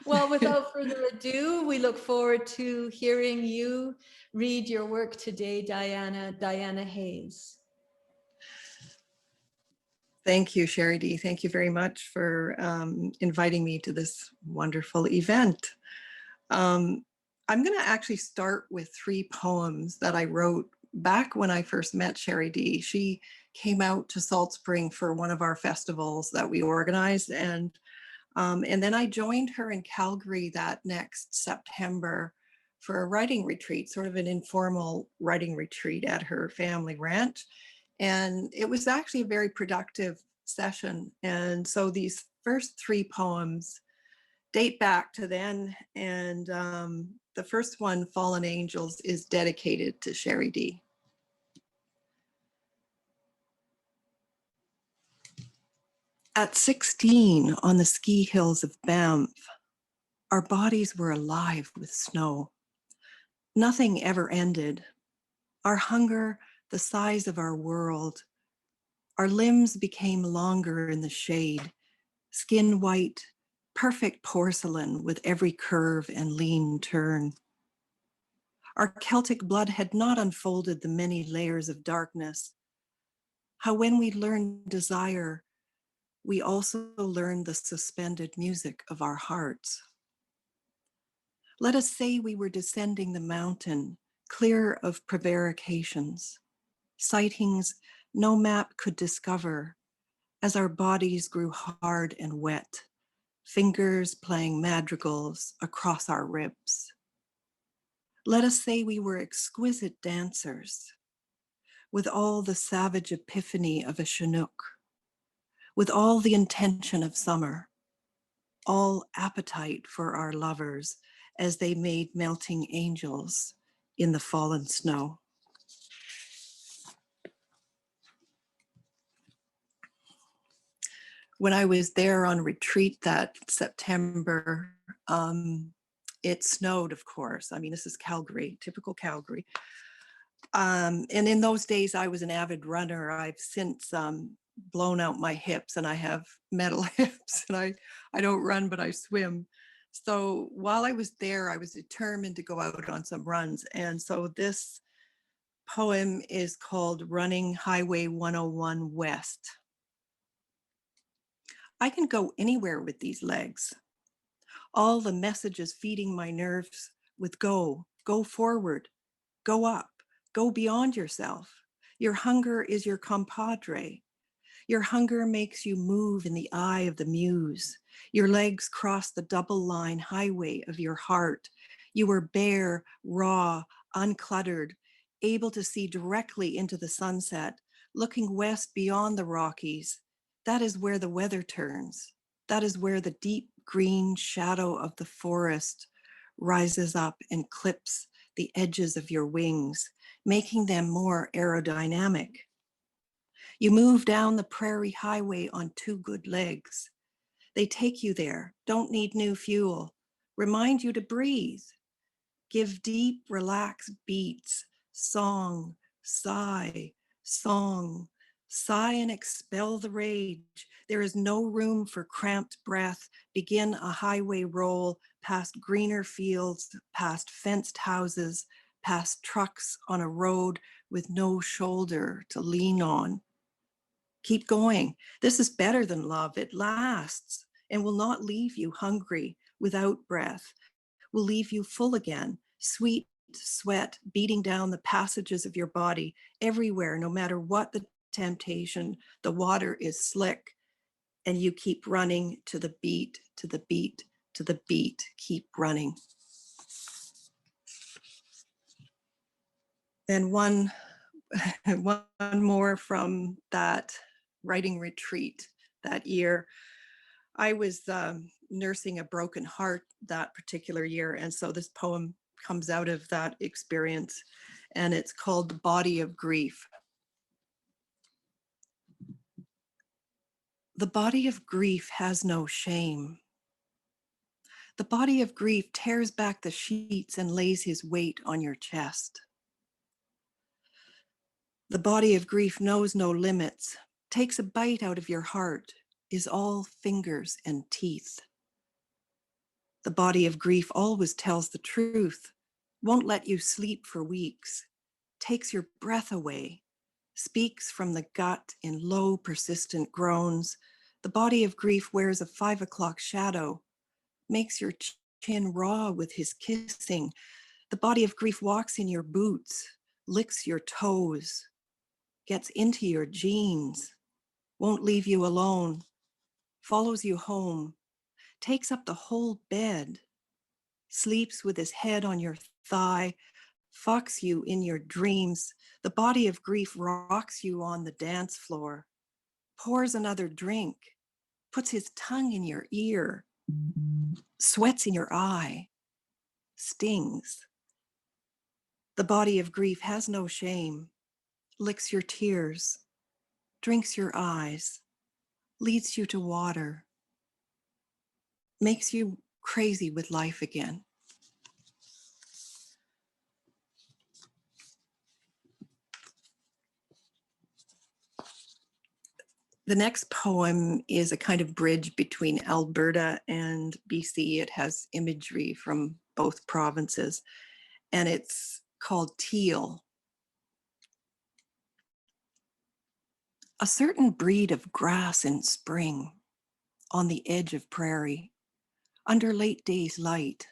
Well, without further ado, we look forward to hearing you read your work today, Diana Hayes. Thank you, Sherry D. Thank you very much for inviting me to this wonderful event. I'm going to actually start with 3 poems that I wrote back when I first met Sherry D. She came out to Salt Spring for one of our festivals that we organized, and then I joined her in Calgary that next September for a writing retreat, sort of an informal writing retreat at her family ranch. And it was actually a very productive session. And so these first 3 poems date back to then. And the first one, Fallen Angels, is dedicated to Sherry D. At 16, on the ski hills of Banff, our bodies were alive with snow. Nothing ever ended. Our hunger, the size of our world. Our limbs became longer in the shade, skin white, perfect porcelain with every curve and lean turn. Our Celtic blood had not unfolded the many layers of darkness. How when we learned desire, we also learned the suspended music of our hearts. Let us say we were descending the mountain, clear of prevarications, sightings no map could discover, as our bodies grew hard and wet, fingers playing madrigals across our ribs. Let us say we were exquisite dancers, with all the savage epiphany of a Chinook, with all the intention of summer, all appetite for our lovers as they made melting angels in the fallen snow. When I was there on retreat that September, it snowed, of course. I mean, this is Calgary, typical Calgary. And in those days, I was an avid runner. I've since blown out my hips, and I have metal hips, and I don't run, but I swim. So while I was there, I was determined to go out on some runs. And so this poem is called Running Highway 101 West. I can go anywhere with these legs. All the messages feeding my nerves with go forward, go up, go beyond yourself. Your hunger is your compadre. Your hunger makes you move in the eye of the muse. Your legs cross the double line highway of your heart. You are bare, raw, uncluttered, able to see directly into the sunset, looking west beyond the Rockies. That is where the weather turns. That is where the deep green shadow of the forest rises up and clips the edges of your wings, making them more aerodynamic. You move down the prairie highway on 2 good legs. They take you there, don't need new fuel, remind you to breathe, give deep, relaxed beats, song, sigh, and expel the rage. There is no room for cramped breath. Begin a highway roll past greener fields, past fenced houses, past trucks on a road with no shoulder to lean on. Keep going. This is better than love. It lasts and will not leave you hungry without breath, will leave you full again, sweet sweat beating down the passages of your body everywhere, no matter what the temptation. The water is slick and you keep running to the beat, to the beat, to the beat. Keep running. And one more from that writing retreat that year. I was nursing a broken heart that particular year, and so this poem comes out of that experience, and it's called The Body of Grief. The body of grief has no shame. The body of grief tears back the sheets and lays his weight on your chest. The body of grief knows no limits, takes a bite out of your heart, is all fingers and teeth. The body of grief always tells the truth, won't let you sleep for weeks, takes your breath away, speaks from the gut in low, persistent groans. The body of grief wears a 5 o'clock shadow, makes your chin raw with his kissing. The body of grief walks in your boots, licks your toes, gets into your jeans, won't leave you alone, follows you home, takes up the whole bed, sleeps with his head on your thigh, fucks you in your dreams. The body of grief rocks you on the dance floor, pours another drink, puts his tongue in your ear, sweats in your eye, stings. The body of grief has no shame, licks your tears, drinks your eyes, leads you to water, makes you crazy with life again. The next poem is a kind of bridge between Alberta and BC. It has imagery from both provinces, and it's called Teal. A certain breed of grass in spring, on the edge of prairie, under late day's light.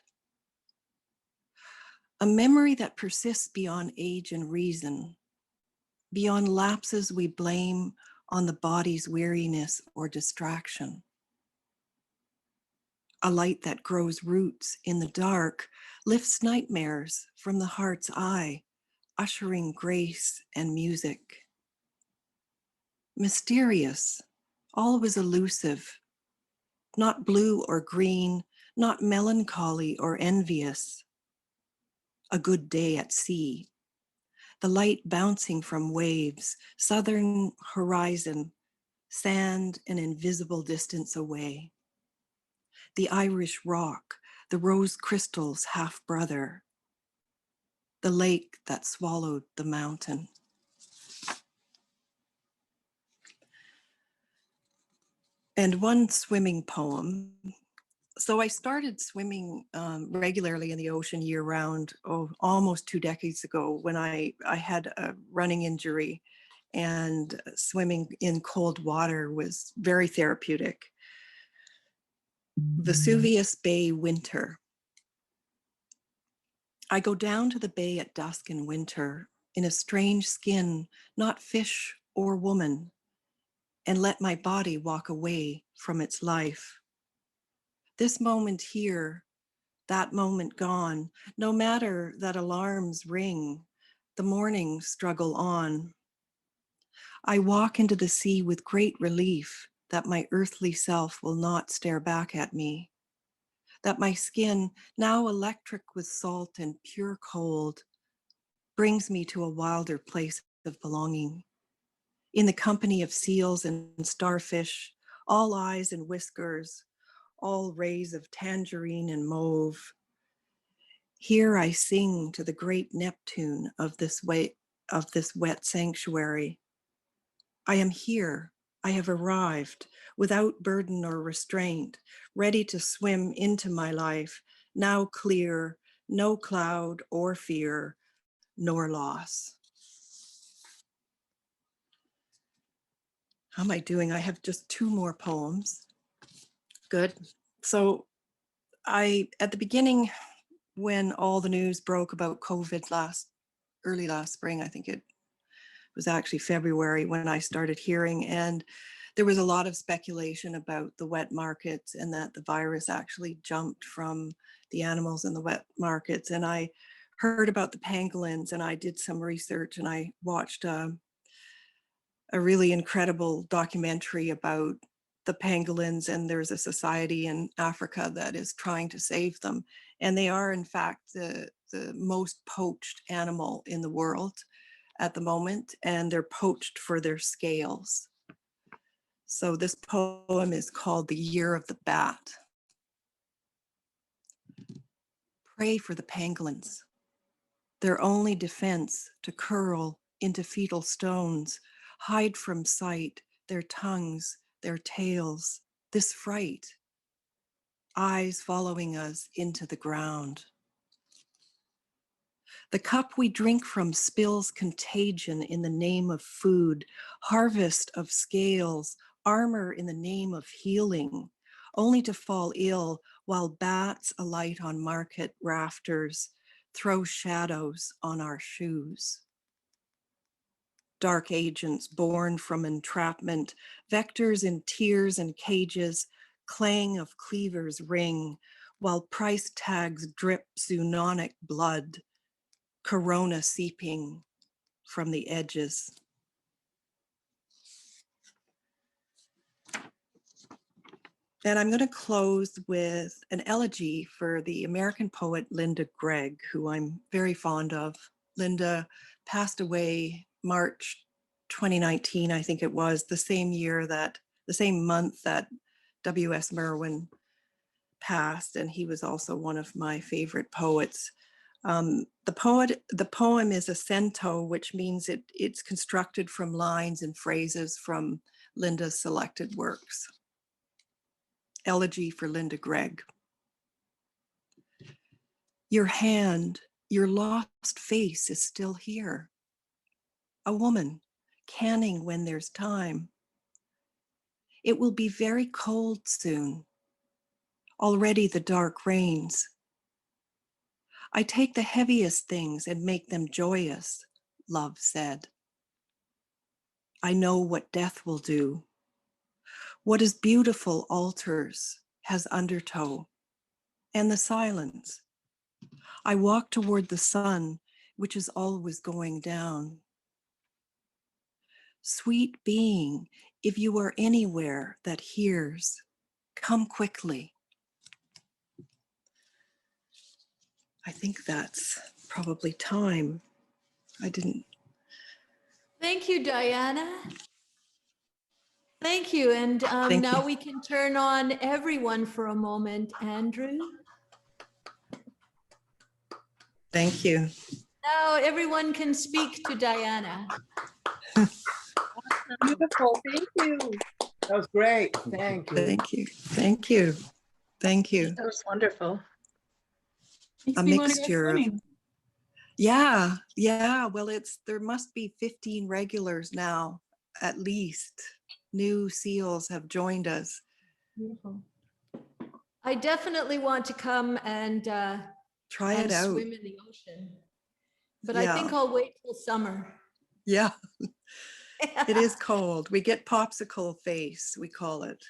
A memory that persists beyond age and reason, beyond lapses we blame on the body's weariness or distraction. A light that grows roots in the dark, lifts nightmares from the heart's eye, ushering grace and music. Mysterious, always elusive, not blue or green, not melancholy or envious. A good day at sea, the light bouncing from waves, southern horizon, sand an invisible distance away. The Irish rock, the rose crystal's half brother, the lake that swallowed the mountain. And one swimming poem. So I started swimming regularly in the ocean year round, almost 2 decades ago when I had a running injury, and swimming in cold water was very therapeutic. Vesuvius Bay winter. I go down to the bay at dusk in winter in a strange skin, not fish or woman, and let my body walk away from its life. This moment here, that moment gone, no matter that alarms ring, the morning struggle on. I walk into the sea with great relief that my earthly self will not stare back at me, that my skin, now electric with salt and pure cold, brings me to a wilder place of belonging. In the company of seals and starfish, all eyes and whiskers, all rays of tangerine and mauve. Here I sing to the great Neptune of this wet sanctuary. I am here, I have arrived, without burden or restraint, ready to swim into my life, now clear, no cloud or fear, nor loss. How am I doing? I have just 2 more poems. Good. So at the beginning, when all the news broke about COVID early last spring, I think it was actually February when I started hearing, and there was a lot of speculation about the wet markets and that the virus actually jumped from the animals in the wet markets. And I heard about the pangolins, and I did some research, and I watched a really incredible documentary about the pangolins, and there's a society in Africa that is trying to save them. And they are, in fact, the most poached animal in the world at the moment, and they're poached for their scales. So this poem is called The Year of the Bat. Pray for the pangolins. Their only defense to curl into fetal stones, hide from sight, their tongues, their tails, this fright. eyes following us into the ground. The cup we drink from spills contagion in the name of food, harvest of scales, armor in the name of healing, only to fall ill while bats alight on market rafters throw shadows on our shoes. Dark agents born from entrapment, vectors in tears and cages, clang of cleavers ring, while price tags drip zoononic blood, corona seeping from the edges. And I'm going to close with an elegy for the American poet Linda Gregg, who I'm very fond of. Linda passed away March 2019, I think it was, the same month that W.S. Merwin passed, and he was also one of my favorite poets. The poem is a cento, which means it's constructed from lines and phrases from Linda's selected works. Elegy for Linda Gregg. Your hand, your lost face is still here. A woman, canning when there's time. It will be very cold soon. Already the dark reigns. I take the heaviest things and make them joyous, love said. I know what death will do. What is beautiful alters, has undertow, and the silence. I walk toward the sun, which is always going down. Sweet being, if you are anywhere that hears, come quickly. I think that's probably time. I didn't. Thank you, Diana. Thank you. And now we can turn on everyone for a moment. Andrew. Thank you. Now everyone can speak to Diana. Beautiful. Thank you. That was great. Thank you. Thank you. Thank you. Thank you. That was wonderful. A mixture of, yeah. Well, there must be 15 regulars now, at least. New SEALs have joined us. Beautiful. I definitely want to come and try it out. Swim in the ocean, but yeah. I think I'll wait till summer. Yeah. It is cold. We get popsicle face, we call it.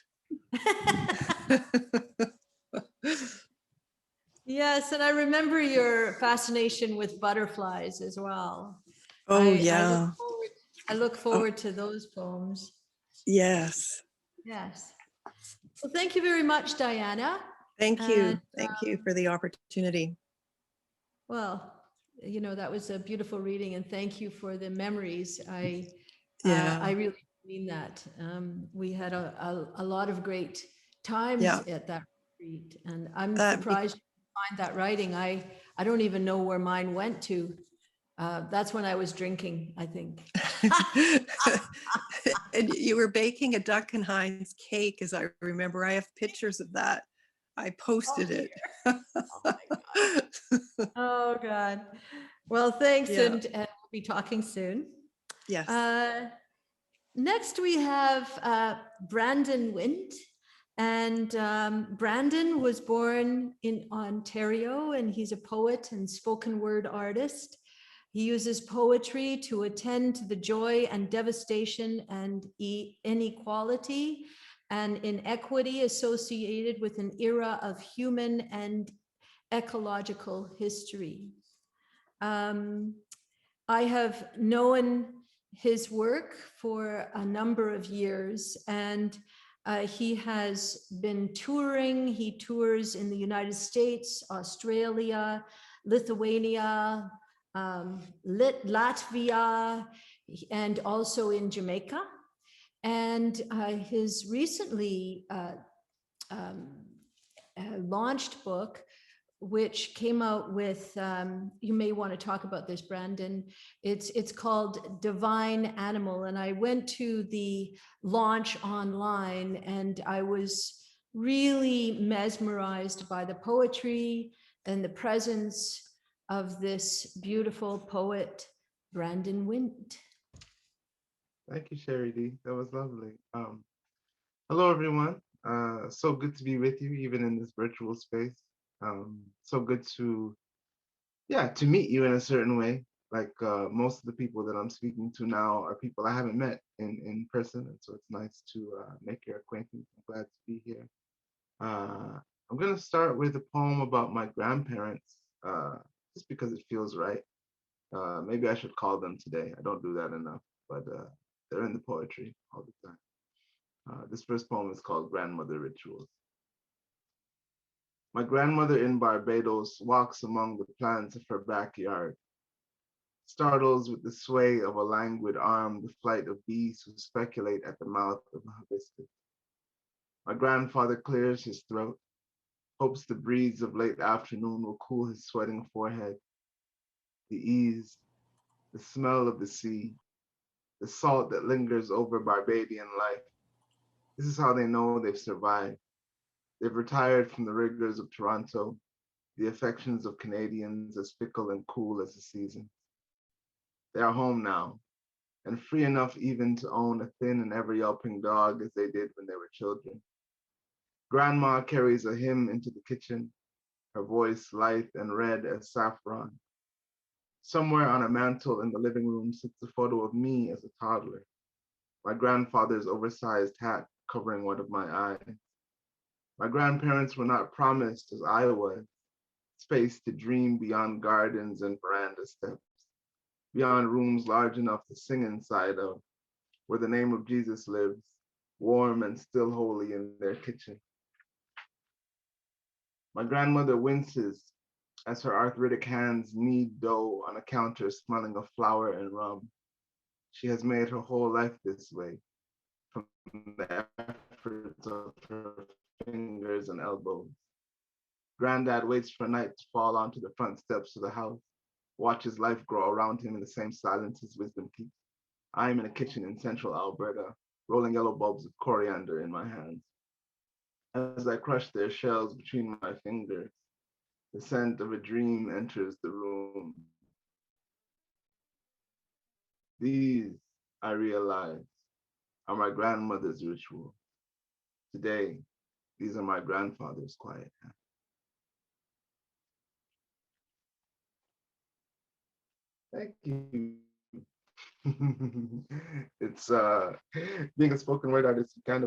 Yes, and I remember your fascination with butterflies as well. Oh, yeah. I look forward to those poems. Yes. Yes. Well, thank you very much, Diana. Thank you. Thank you for the opportunity. Well, you know, that was a beautiful reading, and thank you for the memories. I really mean that. We had a lot of great times at that retreat, and I'm surprised you find that writing. I don't even know where mine went to. That's when I was drinking, I think. And you were baking a Duck and Heinz cake, as I remember. I have pictures of that. I posted it. Oh my God. Oh God. Well, thanks, and we'll be talking soon. Yes. Next, we have Brandon Wint. And Brandon was born in Ontario, and he's a poet and spoken word artist. He uses poetry to attend to the joy and devastation and inequality and inequity associated with an era of human and ecological history. I have known his work for a number of years, and he has been touring. He tours in the United States, Australia, Lithuania, Latvia, and also in Jamaica. And his recently launched book, which came out with, you may want to talk about this, Brandon. It's called Divine Animal. And I went to the launch online, and I was really mesmerized by the poetry and the presence of this beautiful poet, Brandon Wint. Thank you, Sherry D. That was lovely. Hello, everyone. So good to be with you, even in this virtual space. So good to, yeah, to meet you in a certain way. Like most of the people that I'm speaking to now are people I haven't met in person, and so it's nice to make your acquaintance. I'm glad to be here. I'm gonna start with a poem about my grandparents, just because it feels right. Maybe I should call them today. I don't do that enough, but they're in the poetry all the time. This first poem is called Grandmother Rituals. My grandmother in Barbados walks among the plants of her backyard, startles with the sway of a languid arm the flight of bees who speculate at the mouth of a hibiscus. My grandfather clears his throat, hopes the breeze of late afternoon will cool his sweating forehead. The ease, the smell of the sea, the salt that lingers over Barbadian life. This is how they know they've survived. They've retired from the rigors of Toronto, the affections of Canadians as fickle and cool as the seasons. They are home now, and free enough even to own a thin and ever yelping dog as they did when they were children. Grandma carries a hymn into the kitchen, her voice lithe and red as saffron. Somewhere on a mantle in the living room sits a photo of me as a toddler, my grandfather's oversized hat covering one of my eyes. My grandparents were not promised, as I was, space to dream beyond gardens and veranda steps, beyond rooms large enough to sing inside of, where the name of Jesus lives, warm and still holy in their kitchen. My grandmother winces as her arthritic hands knead dough on a counter smelling of flour and rum. She has made her whole life this way, from the efforts of her fingers and elbows. Granddad waits for night to fall onto the front steps of the house, watches life grow around him in the same silence his wisdom keeps. I am in a kitchen in central Alberta, rolling yellow bulbs of coriander in my hands. As I crush their shells between my fingers, the scent of a dream enters the room. These, I realize, are my grandmother's rituals. Today, these are my grandfather's quiet hands. Thank you. It's being a spoken word artist, you kind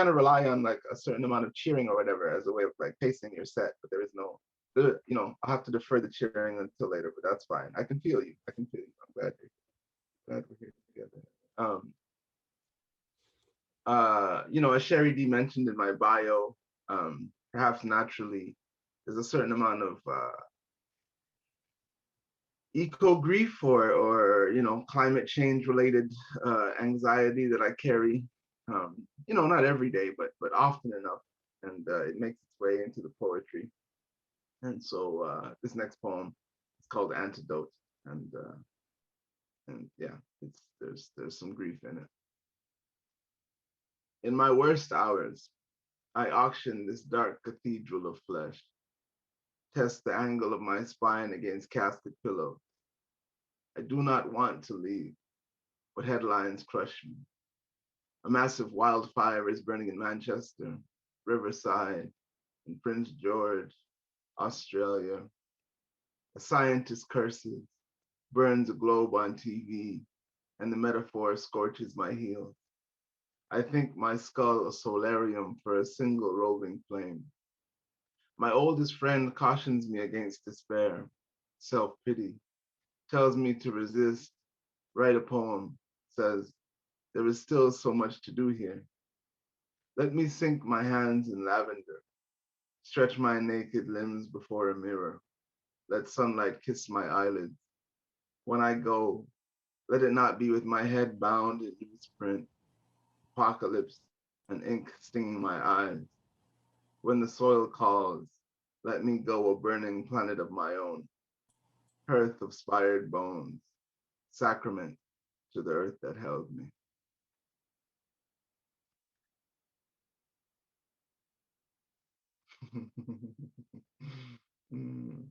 of rely on like a certain amount of cheering or whatever as a way of like pacing your set, but there is no, I'll have to defer the cheering until later, but that's fine. I can feel you. I can feel you. I'm glad we're here together. As Sherry D mentioned in my bio, perhaps naturally, there's a certain amount of eco grief or climate change related anxiety that I carry. Not every day, but often enough, and it makes its way into the poetry. And so this next poem is called Antidote, and yeah, there's some grief in it. In my worst hours, I auction this dark cathedral of flesh, test the angle of my spine against casket pillows. I do not want to leave, but headlines crush me. A massive wildfire is burning in Manchester, Riverside, in Prince George, Australia. A scientist curses, burns a globe on TV, and the metaphor scorches my heels. I think my skull a solarium for a single roving flame. My oldest friend cautions me against despair, self-pity, tells me to resist, write a poem, says, there is still so much to do here. Let me sink my hands in lavender, stretch my naked limbs before a mirror, let sunlight kiss my eyelids. When I go, let it not be with my head bound in newsprint, apocalypse, and ink stinging my eyes. When the soil calls, let me go a burning planet of my own, hearth of spired bones, sacrament to the earth that held me. Mm.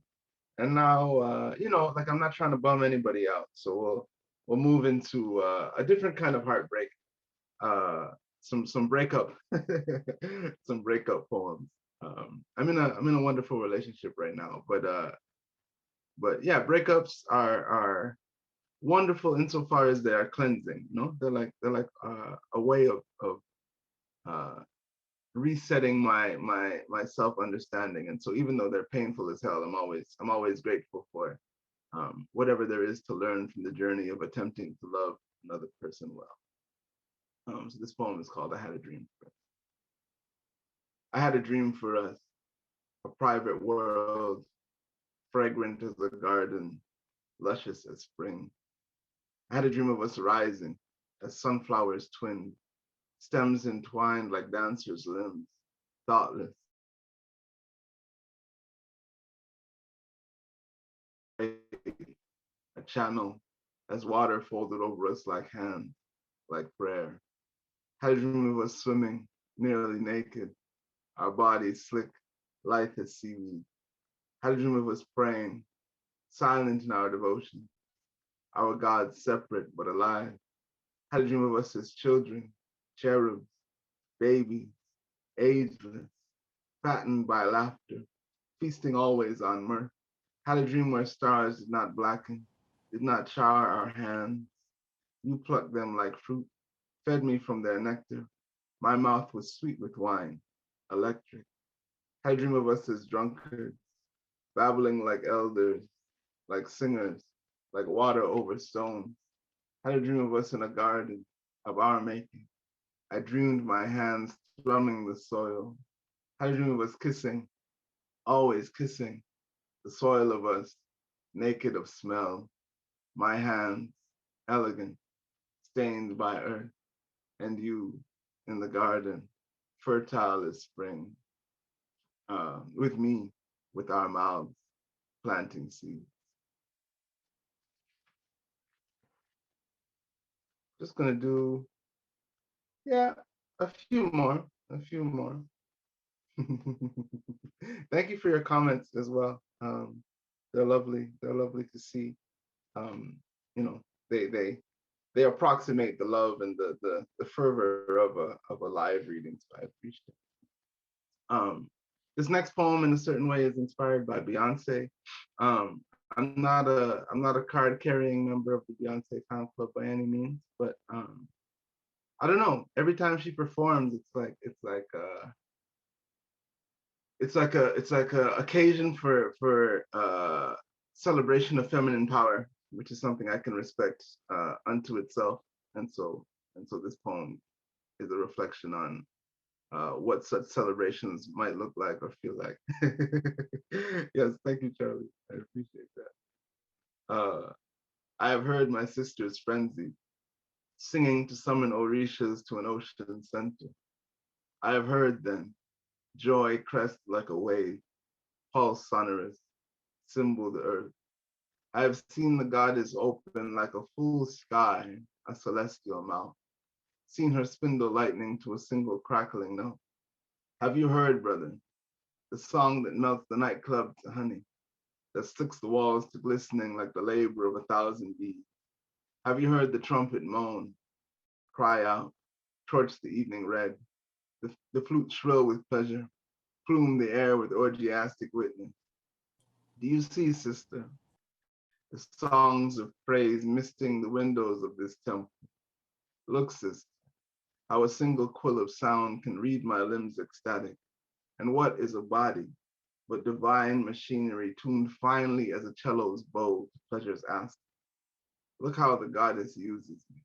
And now, like I'm not trying to bum anybody out, so we'll move into a different kind of heartbreak. Some breakup, some breakup poems. I'm in a wonderful relationship right now, but yeah, breakups are wonderful insofar as they are cleansing. They're like a way of uh, resetting my self understanding. And so even though they're painful as hell, I'm always grateful for whatever there is to learn from the journey of attempting to love another person well. So this poem is called "I Had a Dream for Us." I had a dream for us, a private world, fragrant as a garden, luscious as spring. I had a dream of us rising as sunflowers twinned, stems entwined like dancers' limbs, thoughtless, a channel as water folded over us like hands, like prayer. Had a dream of us swimming, nearly naked, our bodies slick, lithe as seaweed. Had a dream of us praying, silent in our devotion, our God separate but alive. Had a dream of us as children, cherubs, babies, ageless, fattened by laughter, feasting always on mirth. Had a dream where stars did not blacken, did not char our hands. You plucked them like fruit, fed me from their nectar. My mouth was sweet with wine, electric. Had a dream of us as drunkards, babbling like elders, like singers, like water over stones. Had a dream of us in a garden of our making. I dreamed my hands thrumming the soil. Had a dream of us kissing, always kissing, the soil of us, naked of smell. My hands, elegant, stained by earth, and you in the garden, fertile as spring, with me, with our mouths, planting seeds. Just gonna do, yeah, a few more. Thank you for your comments as well. They're lovely. They're lovely to see. Um, you know, they approximate the love and the fervor of a live reading. So I appreciate it. This next poem, in a certain way, is inspired by Beyonce. I'm not a card carrying member of the Beyonce fan club by any means, but I don't know. Every time she performs, it's like a occasion for celebration of feminine power, which is something I can respect unto itself. And so this poem is a reflection on what such celebrations might look like or feel like. Yes, thank you, Charlie. I appreciate that. I have heard my sisters frenzy, singing to summon Orishas to an ocean center. I have heard then, joy crest like a wave, pulse sonorous, symbol the earth. I have seen the goddess open like a full sky, a celestial mouth, seen her spindle lightning to a single crackling note. Have you heard, brother, the song that melts the nightclub to honey, that sticks the walls to glistening like the labor of 1,000 bees? Have you heard the trumpet moan, cry out, torch the evening red, the flute shrill with pleasure, plume the air with orgiastic witness? Do you see, sister, the songs of praise misting the windows of this temple? Look, sister, how a single quill of sound can read my limbs ecstatic. And what is a body but divine machinery tuned finely as a cello's bow to pleasure's ask? Look how the goddess uses me.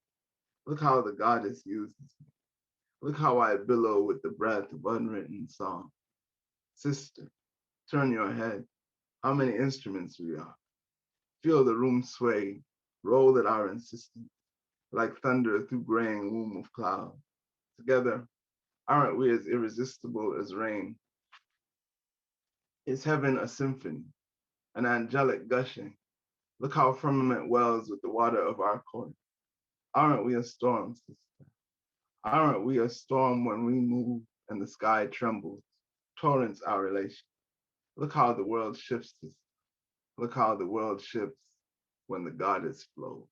Look how the goddess uses me. Look how I billow with the breath of unwritten song. Sister, turn your head. How many instruments we are. Feel the room sway, roll at our insistence, like thunder through graying womb of cloud. Together, aren't we as irresistible as rain? Is heaven a symphony, an angelic gushing? Look how firmament wells with the water of our court. Aren't we a storm, sister? Aren't we a storm when we move and the sky trembles, torrents our relation. Look how the world shifts us. Look how the world shifts when the goddess flows.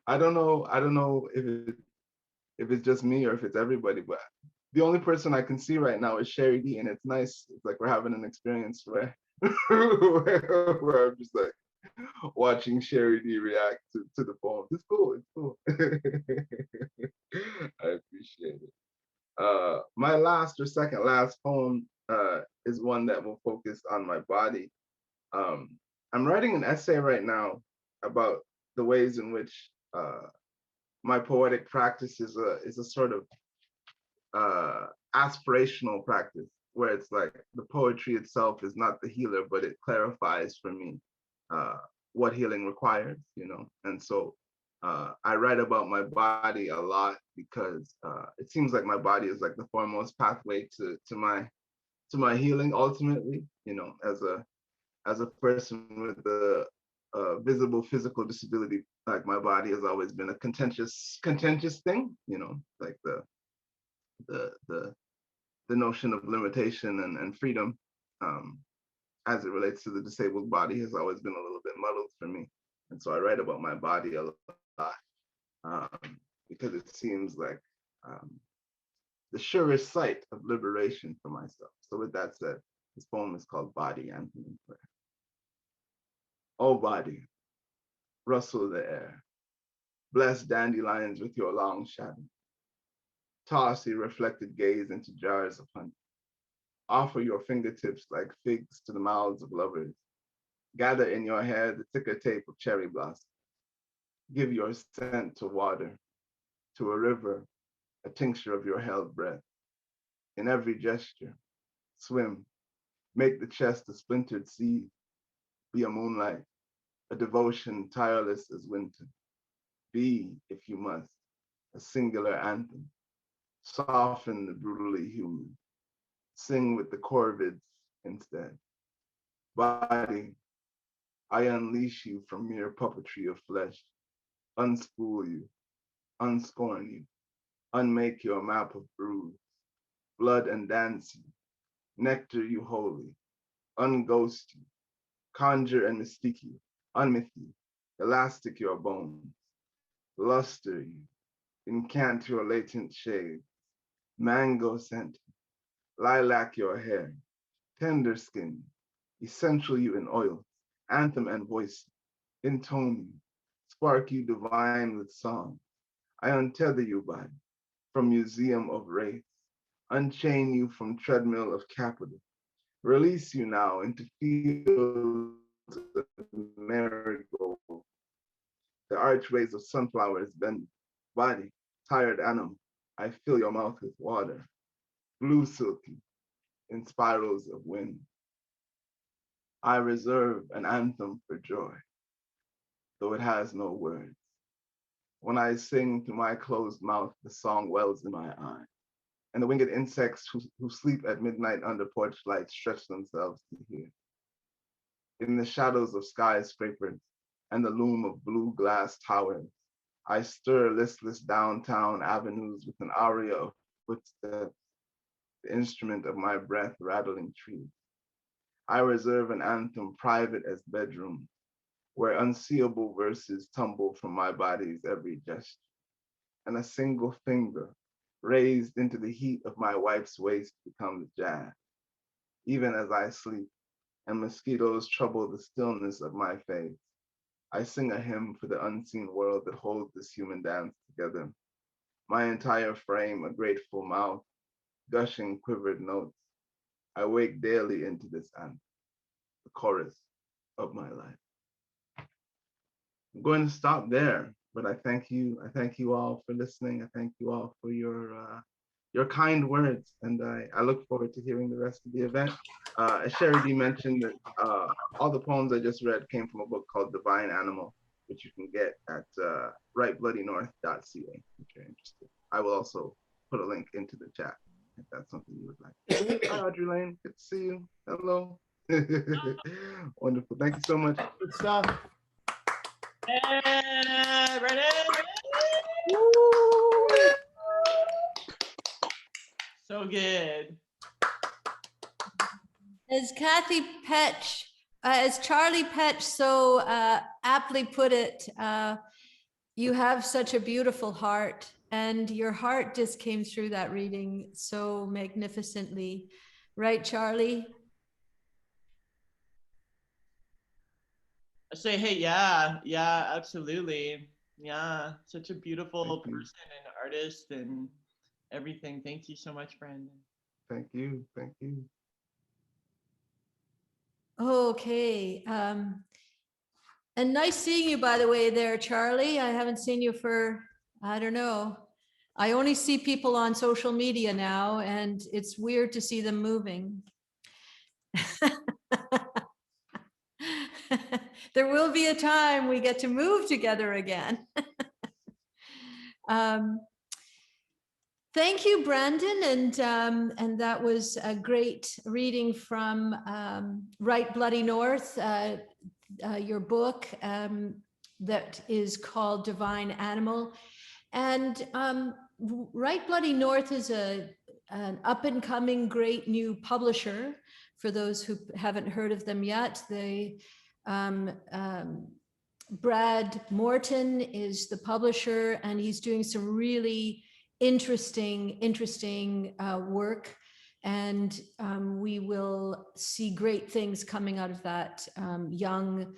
I don't know if it's just me or if it's everybody, but the only person I can see right now is Sherry D, and it's nice. It's like we're having an experience where where I'm just like watching Sherry D react to the poem. It's cool. It's cool. I appreciate it. My last or second last poem is one that will focus on my body. I'm writing an essay right now about the ways in which my poetic practice is a sort of aspirational practice, where it's like the poetry itself is not the healer, but it clarifies for me what healing requires, you know. And so I write about my body a lot because it seems like my body is like the foremost pathway to my healing ultimately, you know, as a person with a visible physical disability. Like my body has always been a contentious thing, you know, like the notion of limitation and freedom as it relates to the disabled body has always been a little bit muddled for me. And so I write about my body a lot because it seems like the surest site of liberation for myself. So with that said, this poem is called Body, Anthem and Prayer. Oh body, rustle the air, bless dandelions with your long shadow. Toss your reflected gaze into jars of honey. Offer your fingertips like figs to the mouths of lovers. Gather in your hair the thicker tape of cherry blossom. Give your scent to water, to a river, a tincture of your held breath. In every gesture, swim, make the chest a splintered sea, be a moonlight, a devotion tireless as winter. Be, if you must, a singular anthem. Soften the brutally human. Sing with the corvids instead. Body, I unleash you from mere puppetry of flesh. Unspool you, unscorn you, unmake your map of bruise. Blood and dance you, nectar you wholly, unghost you, conjure and mystique you, unmyth you, elastic your bones, luster you, incant your latent shades, mango scent, lilac your hair, tender skin, essential you in oil, anthem and voice, intone you, spark you divine with song. I untether you, body, from museum of race, unchain you from treadmill of capital, release you now into fields of marigold, the archways of sunflowers bend, body, tired animal, I fill your mouth with water, blue silky, in spirals of wind. I reserve an anthem for joy, though it has no words. When I sing through my closed mouth, the song wells in my eye, and the winged insects who sleep at midnight under porch lights stretch themselves to hear. In the shadows of skyscrapers and the loom of blue glass towers, I stir listless downtown avenues with an aria of footsteps, the instrument of my breath rattling trees. I reserve an anthem private as bedroom, where unseeable verses tumble from my body's every gesture, and a single finger raised into the heat of my wife's waist becomes jazz, even as I sleep and mosquitoes trouble the stillness of my face. I sing a hymn for the unseen world that holds this human dance together. My entire frame, a grateful mouth, gushing quivered notes. I wake daily into this anthem, the chorus of my life. I'm going to stop there, but I thank you. I thank you all for listening. I thank you all for your kind words, and I look forward to hearing the rest of the event. As Sherry D mentioned, that all the poems I just read came from a book called Divine Animal, which you can get at rightbloodynorth.ca if you're interested. I will also put a link into the chat if that's something you would like. Hi, Audrey Lane. Good to see you. Hello. Wonderful. Thank you so much. Good stuff. Hey, Brandon! Woo! So good. As Kathy Petch, as Charlie Petch so aptly put it, you have such a beautiful heart, and your heart just came through that reading so magnificently. Right, Charlie? I say, hey, yeah, absolutely. Yeah, such a beautiful Thank you. person and artist and everything. Thank you so much, Brandon. Thank you. Thank you. Okay. And nice seeing you, by the way, there, Charlie. I haven't seen you for, I don't know. I only see people on social media now, and it's weird to see them moving. There will be a time we get to move together again. Thank you, Brandon, and that was a great reading from Right Bloody North, your book that is called Divine Animal. And Right Bloody North is an up-and-coming great new publisher. For those who haven't heard of them yet, they Brad Morton is the publisher, and he's doing some really interesting work. And we will see great things coming out of that young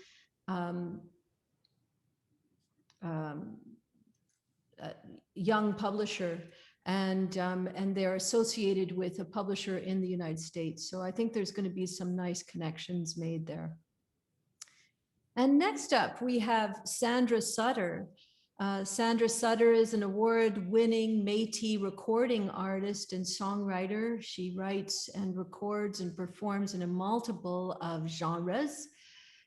publisher, and they're associated with a publisher in the United States. So I think there's going to be some nice connections made there. And next up, we have Sandra Sutter. Sandra Sutter is an award-winning Métis recording artist and songwriter. She writes and records and performs in a multiple of genres,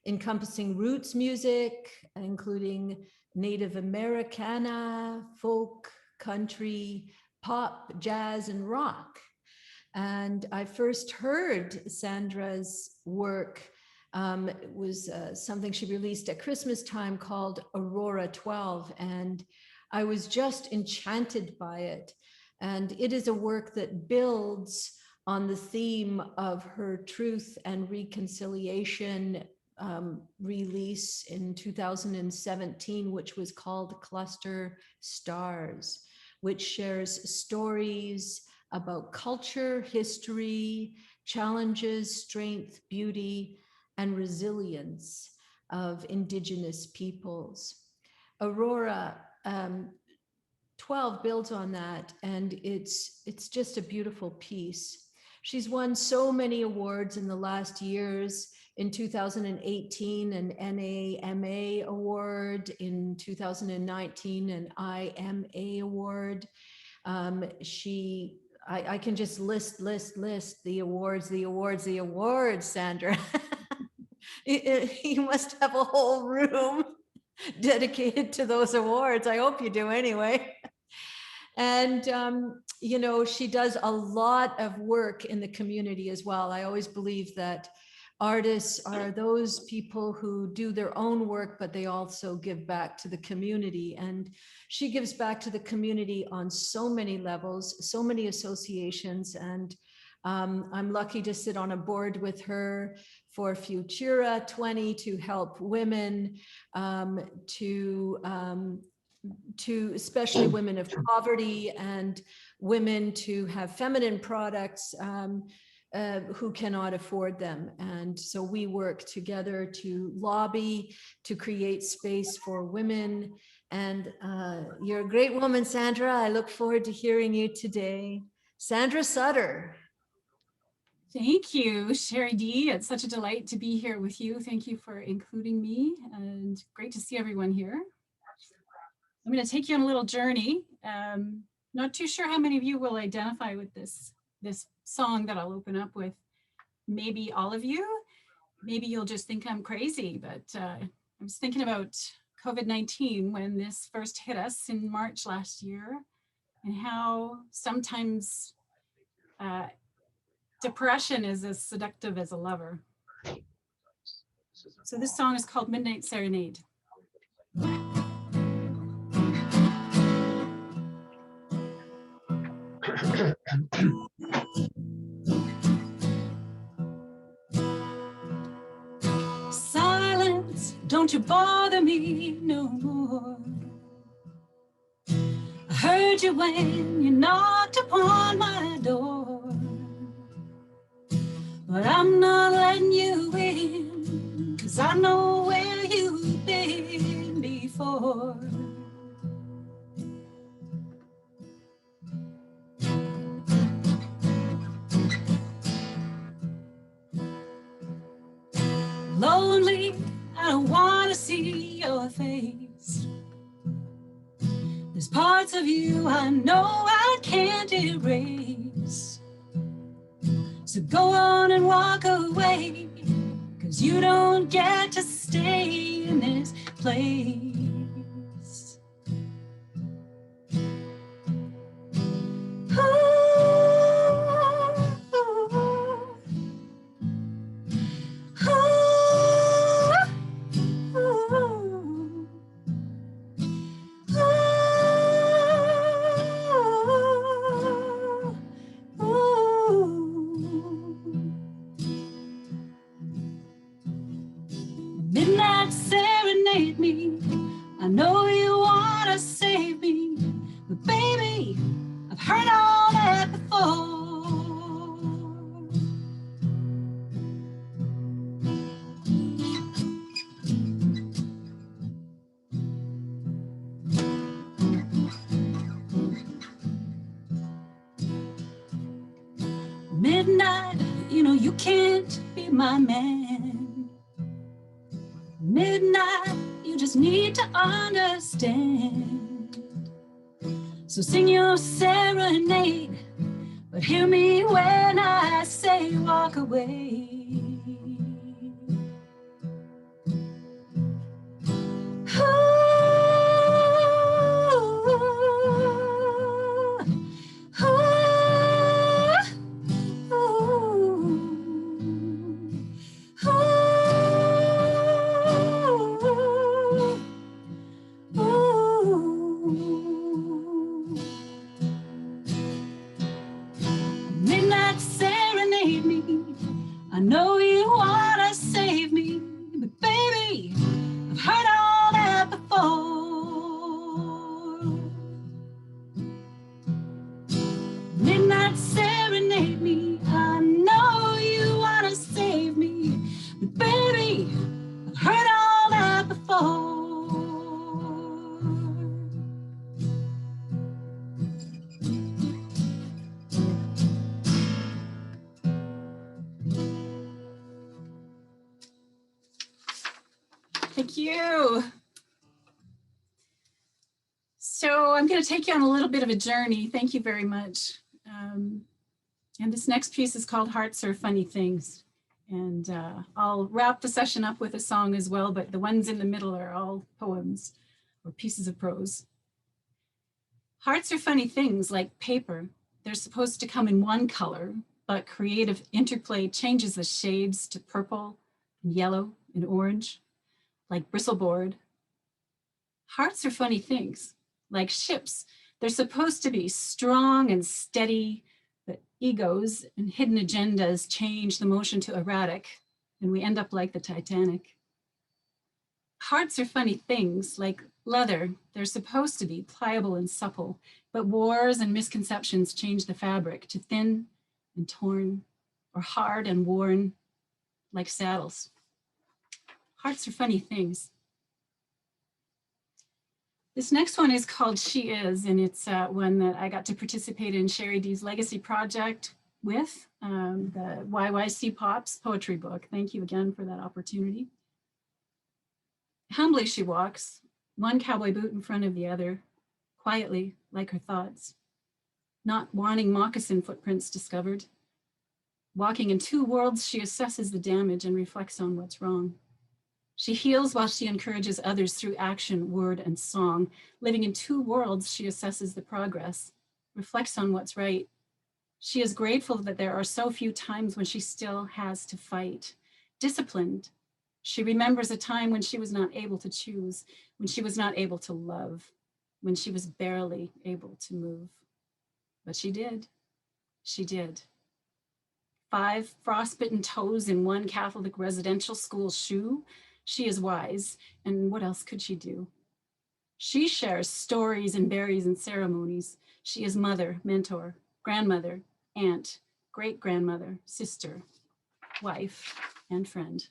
encompassing roots music, including Native Americana, folk, country, pop, jazz, and rock. And I first heard Sandra's work. It was something she released at Christmas time called Aurora 12, and I was just enchanted by it. And it is a work that builds on the theme of her Truth and Reconciliation release in 2017, which was called Cluster Stars, which shares stories about culture, history, challenges, strength, beauty, and resilience of Indigenous peoples. Aurora 12 builds on that, and it's just a beautiful piece. She's won so many awards in the last years. In 2018, an NAMA award. In 2019, an IMA award. I can just list the awards, Sandra. You must have a whole room dedicated to those awards. I hope you do anyway. And, you know, she does a lot of work in the community as well. I always believe that artists are those people who do their own work, but they also give back to the community. And she gives back to the community on so many levels, so many associations. And I'm lucky to sit on a board with her for Futura 20 to help women, to especially women of poverty and women to have feminine products who cannot afford them. And so we work together to lobby, to create space for women. And you're a great woman, Sandra. I look forward to hearing you today. Sandra Sutter. Thank you, Sherry D. It's such a delight to be here with you. Thank you for including me, and great to see everyone here. I'm going to take you on a little journey. Not too sure how many of you will identify with this song that I'll open up with. Maybe all of you. Maybe you'll just think I'm crazy, but I was thinking about COVID-19 when this first hit us in March last year, and how sometimes depression is as seductive as a lover. So this song is called Midnight Serenade. Silence, don't you bother me no more. I heard you when you knocked upon my door, but I'm not letting you in, 'cause I know where you've been before. Lonely, I don't wanna see your face. There's parts of you I know I can't erase. So go on and walk away, 'cause you don't get to stay in this place. Midnight serenade me. I know you wanna save me, but baby, I've heard all that before. Midnight, you know you can't be my man. Midnight, you just need to understand. So sing your serenade, but hear me when I say walk away. Midnight serenade me. I know you wanna save me, but baby, I've heard all that before. Midnight serenade me. I know you wanna save me, but baby, I've heard all that before. Thank you. So I'm going to take you on a little bit of a journey. Thank you very much. And this next piece is called Hearts Are Funny Things. And I'll wrap the session up with a song as well, but the ones in the middle are all poems or pieces of prose. Hearts are funny things like paper. They're supposed to come in one color, but creative interplay changes the shades to purple and yellow and orange, like bristleboard. Hearts are funny things, like ships. They're supposed to be strong and steady, but egos and hidden agendas change the motion to erratic, and we end up like the Titanic. Hearts are funny things, like leather. They're supposed to be pliable and supple, but wars and misconceptions change the fabric to thin and torn, or hard and worn, like saddles. Hearts are funny things. This next one is called She Is, and it's one that I got to participate in Sherry D's Legacy Project with, the YYC Pops poetry book. Thank you again for that opportunity. Humbly she walks, one cowboy boot in front of the other, quietly, like her thoughts, not wanting moccasin footprints discovered. Walking in two worlds, she assesses the damage and reflects on what's wrong. She heals while she encourages others through action, word, and song. Living in two worlds, she assesses the progress, reflects on what's right. She is grateful that there are so few times when she still has to fight. Disciplined, she remembers a time when she was not able to choose, when she was not able to love, when she was barely able to move. But she did. She did. 5 frostbitten toes in one Catholic residential school shoe. She is wise, and what else could she do? She shares stories and berries and ceremonies. She is mother, mentor, grandmother, aunt, great-grandmother, sister, wife, and friend.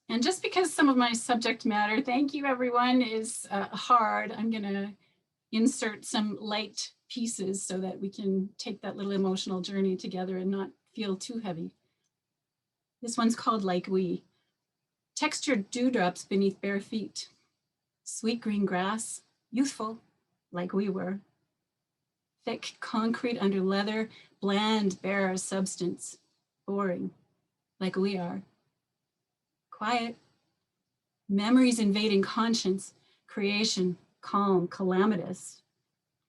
And just because some of my subject matter, thank you everyone, is hard, I'm gonna insert some light pieces so that we can take that little emotional journey together and not feel too heavy. This one's called Like We. Textured dewdrops beneath bare feet. Sweet green grass, youthful, like we were. Thick concrete under leather, bland, bare substance. Boring, like we are. Quiet. Memories invading conscience. Creation, calm, calamitous.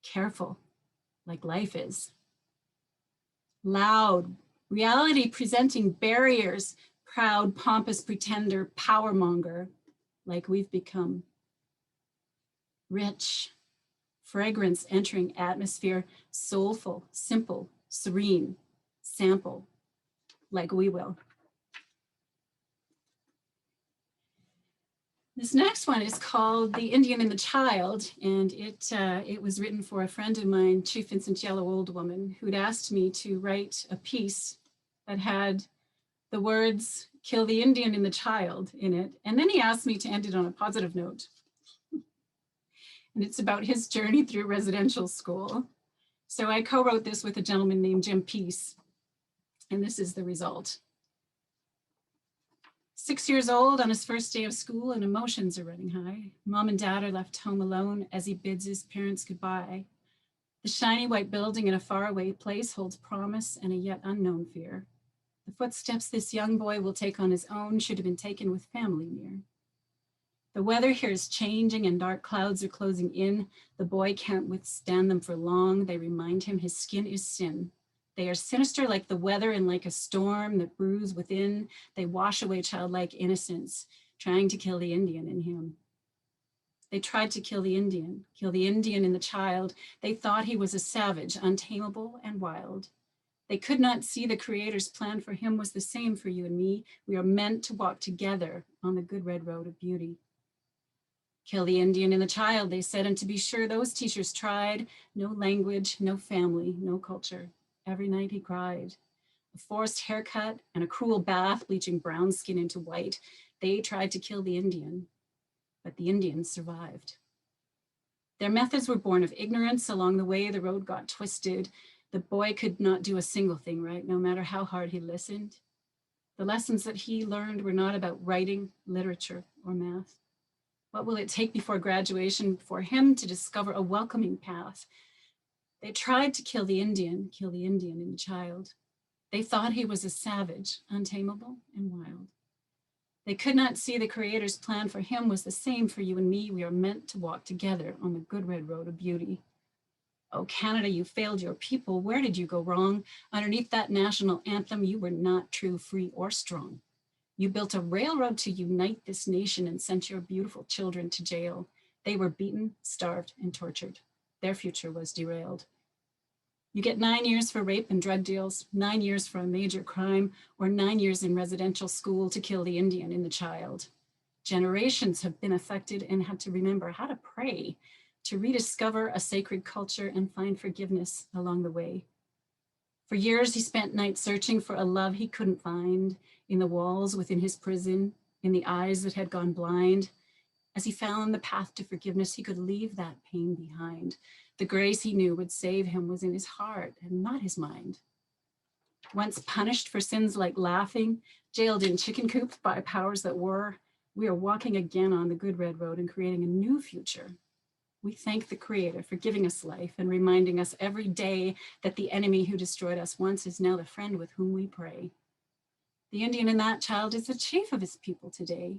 Careful, like life is. Loud, reality presenting barriers. Proud, pompous pretender, power monger, like we've become. Rich, fragrance entering atmosphere, soulful, simple, serene, sample, like we will. This next one is called The Indian and the Child, and it was written for a friend of mine, Chief Vincent Yellow Old Woman, who'd asked me to write a piece that had the words, kill the Indian and the child in it. And then he asked me to end it on a positive note. And it's about his journey through residential school. So I co-wrote this with a gentleman named Jim Peace, and this is the result. 6 years old on his first day of school and emotions are running high. Mom and dad are left home alone as he bids his parents goodbye. The shiny white building in a faraway place holds promise and a yet unknown fear. The footsteps this young boy will take on his own should have been taken with family near. The weather here is changing and dark clouds are closing in. The boy can't withstand them for long. They remind him his skin is sin. They are sinister like the weather and like a storm that brews within. They wash away childlike innocence, trying to kill the Indian in him. They tried to kill the Indian in the child. They thought he was a savage, untamable and wild. They could not see the Creator's plan for him was the same for you and me. We are meant to walk together on the good red road of beauty. Kill the Indian in the child, they said, and to be sure those teachers tried. No language, no family, no culture. Every night he cried. A forced haircut and a cruel bath, bleaching brown skin into white. They tried to kill the Indian, but the Indians survived. Their methods were born of ignorance. Along the way, the road got twisted. The boy could not do a single thing right, no matter how hard he listened. The lessons that he learned were not about writing, literature, or math. What will it take before graduation for him to discover a welcoming path? They tried to kill the Indian in the child. They thought he was a savage, untamable, and wild. They could not see the Creator's plan for him was the same for you and me. We are meant to walk together on the good red road of beauty. Oh, Canada, you failed your people. Where did you go wrong? Underneath that national anthem, you were not true, free, or strong. You built a railroad to unite this nation and sent your beautiful children to jail. They were beaten, starved, and tortured. Their future was derailed. You get 9 years for rape and drug deals, 9 years for a major crime, or 9 years in residential school to kill the Indian in the child. Generations have been affected and had to remember how to pray, to rediscover a sacred culture and find forgiveness along the way. For years, he spent nights searching for a love he couldn't find in the walls within his prison, in the eyes that had gone blind. As he found the path to forgiveness, he could leave that pain behind. The grace he knew would save him was in his heart and not his mind. Once punished for sins like laughing, jailed in chicken coops by powers that were, we are walking again on the good red road and creating a new future. We thank the Creator for giving us life and reminding us every day that the enemy who destroyed us once is now the friend with whom we pray. The Indian in that child is the chief of his people today,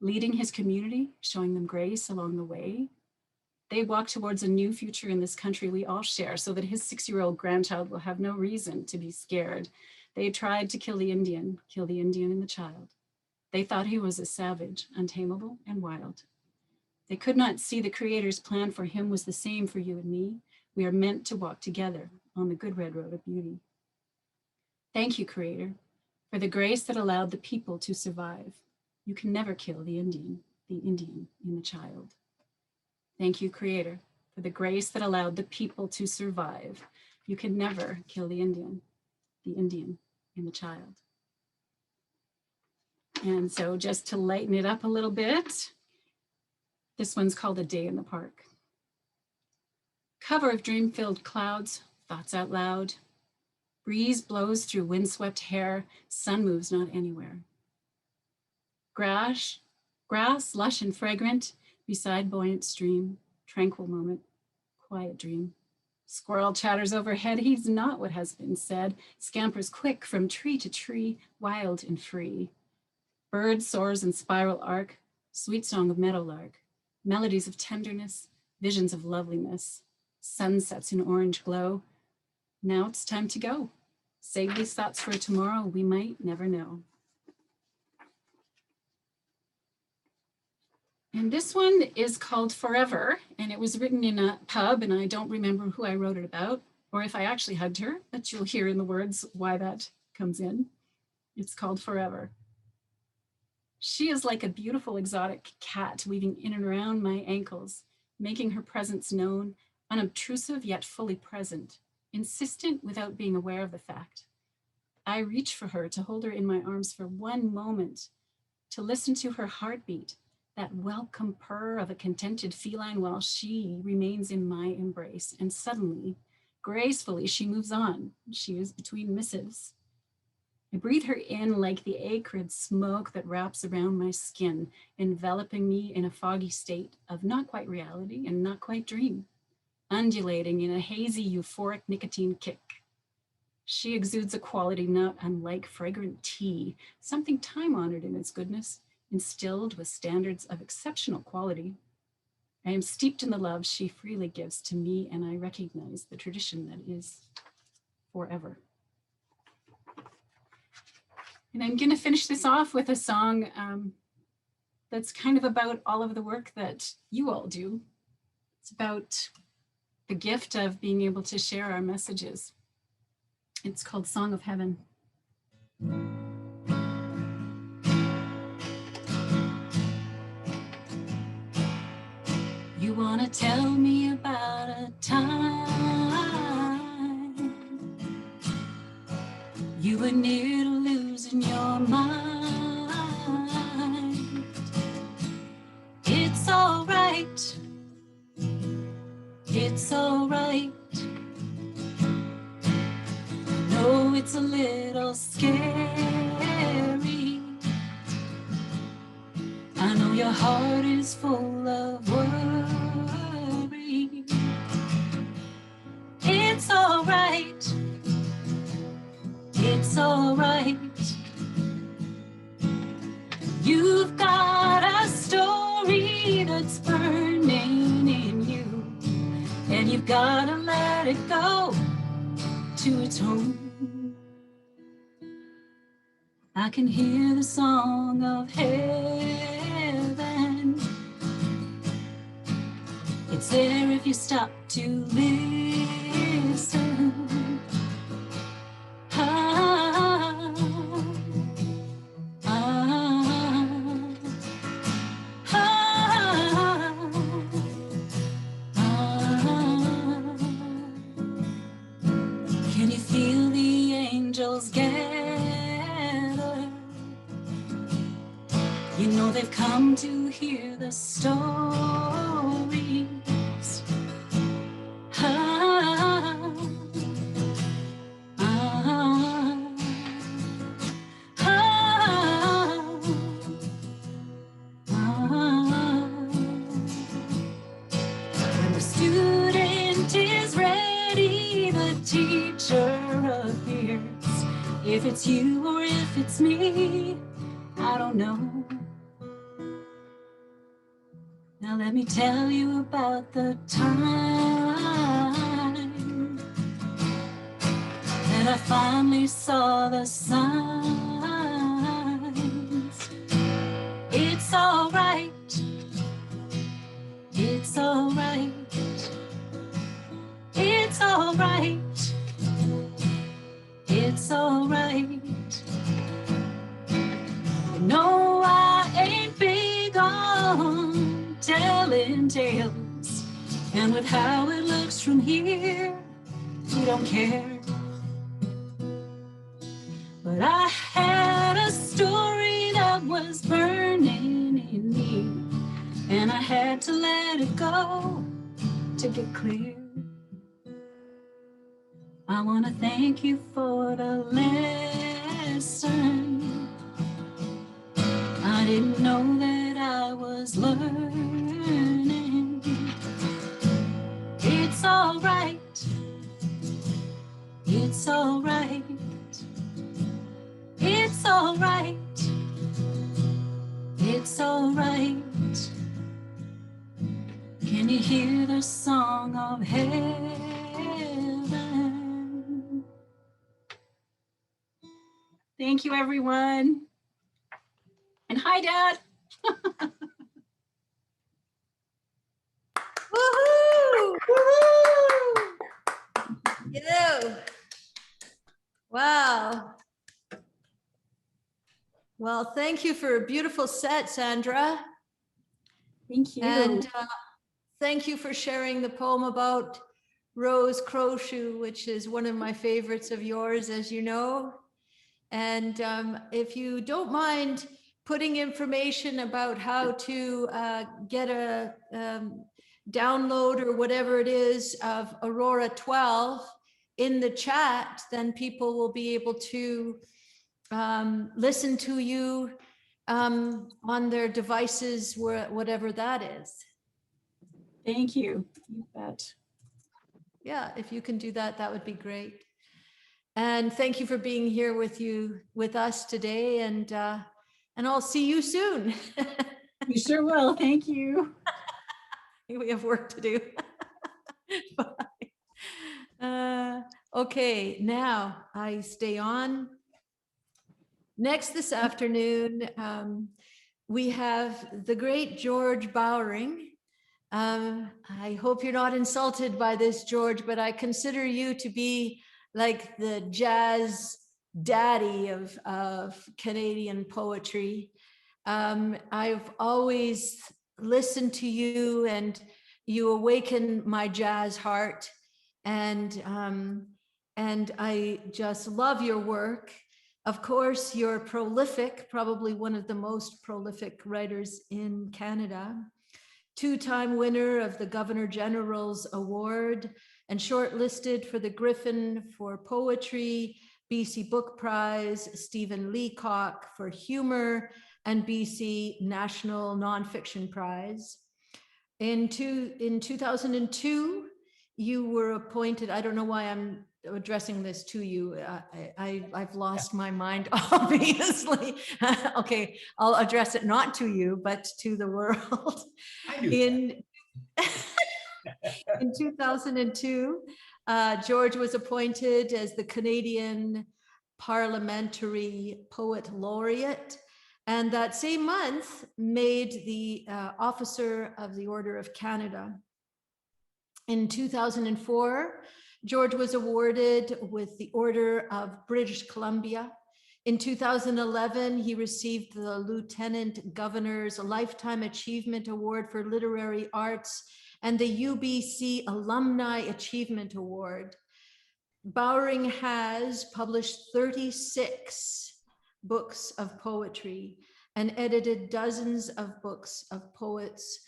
leading his community, showing them grace along the way. They walk towards a new future in this country we all share so that his 6-year-old grandchild will have no reason to be scared. They tried to kill the Indian in the child. They thought he was a savage, untamable, and wild. They could not see the Creator's plan for him was the same for you and me. We are meant to walk together on the good red road of beauty. Thank you, Creator, for the grace that allowed the people to survive. You can never kill the Indian in the child. Thank you, Creator, for the grace that allowed the people to survive. You can never kill the Indian in the child. And so just to lighten it up a little bit, this one's called A Day in the Park. Cover of dream-filled clouds, thoughts out loud. Breeze blows through windswept hair, sun moves not anywhere. Grass, lush and fragrant, beside buoyant stream, tranquil moment, quiet dream. Squirrel chatters overhead, heeds not what has been said, scampers quick from tree to tree, wild and free. Bird soars in spiral arc, sweet song of meadowlark, melodies of tenderness, visions of loveliness, sunsets in orange glow. Now it's time to go. Save these thoughts for tomorrow, we might never know. And this one is called Forever, and it was written in a pub, and I don't remember who I wrote it about, or if I actually hugged her, but you'll hear in the words why that comes in. It's called Forever. She is like a beautiful exotic cat weaving in and around my ankles, making her presence known, unobtrusive yet fully present, insistent without being aware of the fact. I reach for her to hold her in my arms for one moment, to listen to her heartbeat, that welcome purr of a contented feline while she remains in my embrace. And suddenly, gracefully, she moves on. She is between missives. I breathe her in like the acrid smoke that wraps around my skin, enveloping me in a foggy state of not quite reality and not quite dream, undulating in a hazy, euphoric nicotine kick. She exudes a quality not unlike fragrant tea, something time-honored in its goodness, instilled with standards of exceptional quality. I am steeped in the love she freely gives to me, and I recognize the tradition that is forever. And I'm going to finish this off with a song that's kind of about all of the work that you all do. It's about the gift of being able to share our messages. It's called Song of Heaven. You want to tell me about a time you were near to losing your mind. It's all right. It's all right. No, it's a little scary. I know your heart is full of worry. It's all right. It's all right. You've got a story that's burning in you, and you've got to let it go to its home. I can hear the song of heaven. It's there if you stop to listen. Can you feel the angels gather? You know they've come to hear the stories. When the student is ready, the teacher appears. If it's you or if it's me, I don't know. Now let me tell you about the time that I finally saw the signs. It's all right. It's all right. all right. It's all right. You know I ain't big on telling tales, and with how it looks from here, we don't care. But I had a story that was burning in me, and I had to let it go to get clear. I want to thank you for the lesson. I didn't know that I was learning. It's all right. It's all right. It's all right. It's all right. Can you hear the song of heaven? Thank you, everyone. And hi, Dad. Woohoo! Woohoo! Wow. Well, thank you for a beautiful set, Sandra. Thank you. And thank you for sharing the poem about Rose Crowshoe, which is one of my favorites of yours, as you know. And if you don't mind putting information about how to get a download or whatever it is of Aurora 12 in the chat, then people will be able to listen to you on their devices, whatever that is. Thank you. You bet. Yeah, if you can do that, that would be great. And thank you for being here with us today, and I'll see you soon. You sure will. Thank you. We have work to do. Okay, now I stay on. Next this afternoon, we have the great George Bowring. I hope you're not insulted by this, George, but I consider you to be like the jazz daddy of Canadian poetry. I've always listened to you, and you awaken my jazz heart, and I just love your work. Of course, you're prolific, probably one of the most prolific writers in Canada. Two-time winner of the Governor General's Award and shortlisted for the Griffin for Poetry, BC Book Prize, Stephen Leacock for Humor, and BC National Nonfiction Prize. In 2002, you were appointed, I don't know why I'm addressing this to you. I've lost my mind, obviously. Okay, I'll address it not to you, but to the world. In 2002, George was appointed as the Canadian Parliamentary Poet Laureate, and that same month made the Officer of the Order of Canada. In 2004, George was awarded with the Order of British Columbia. In 2011, he received the Lieutenant Governor's Lifetime Achievement Award for Literary Arts and the UBC Alumni Achievement Award. Bowring has published 36 books of poetry and edited dozens of books of poets,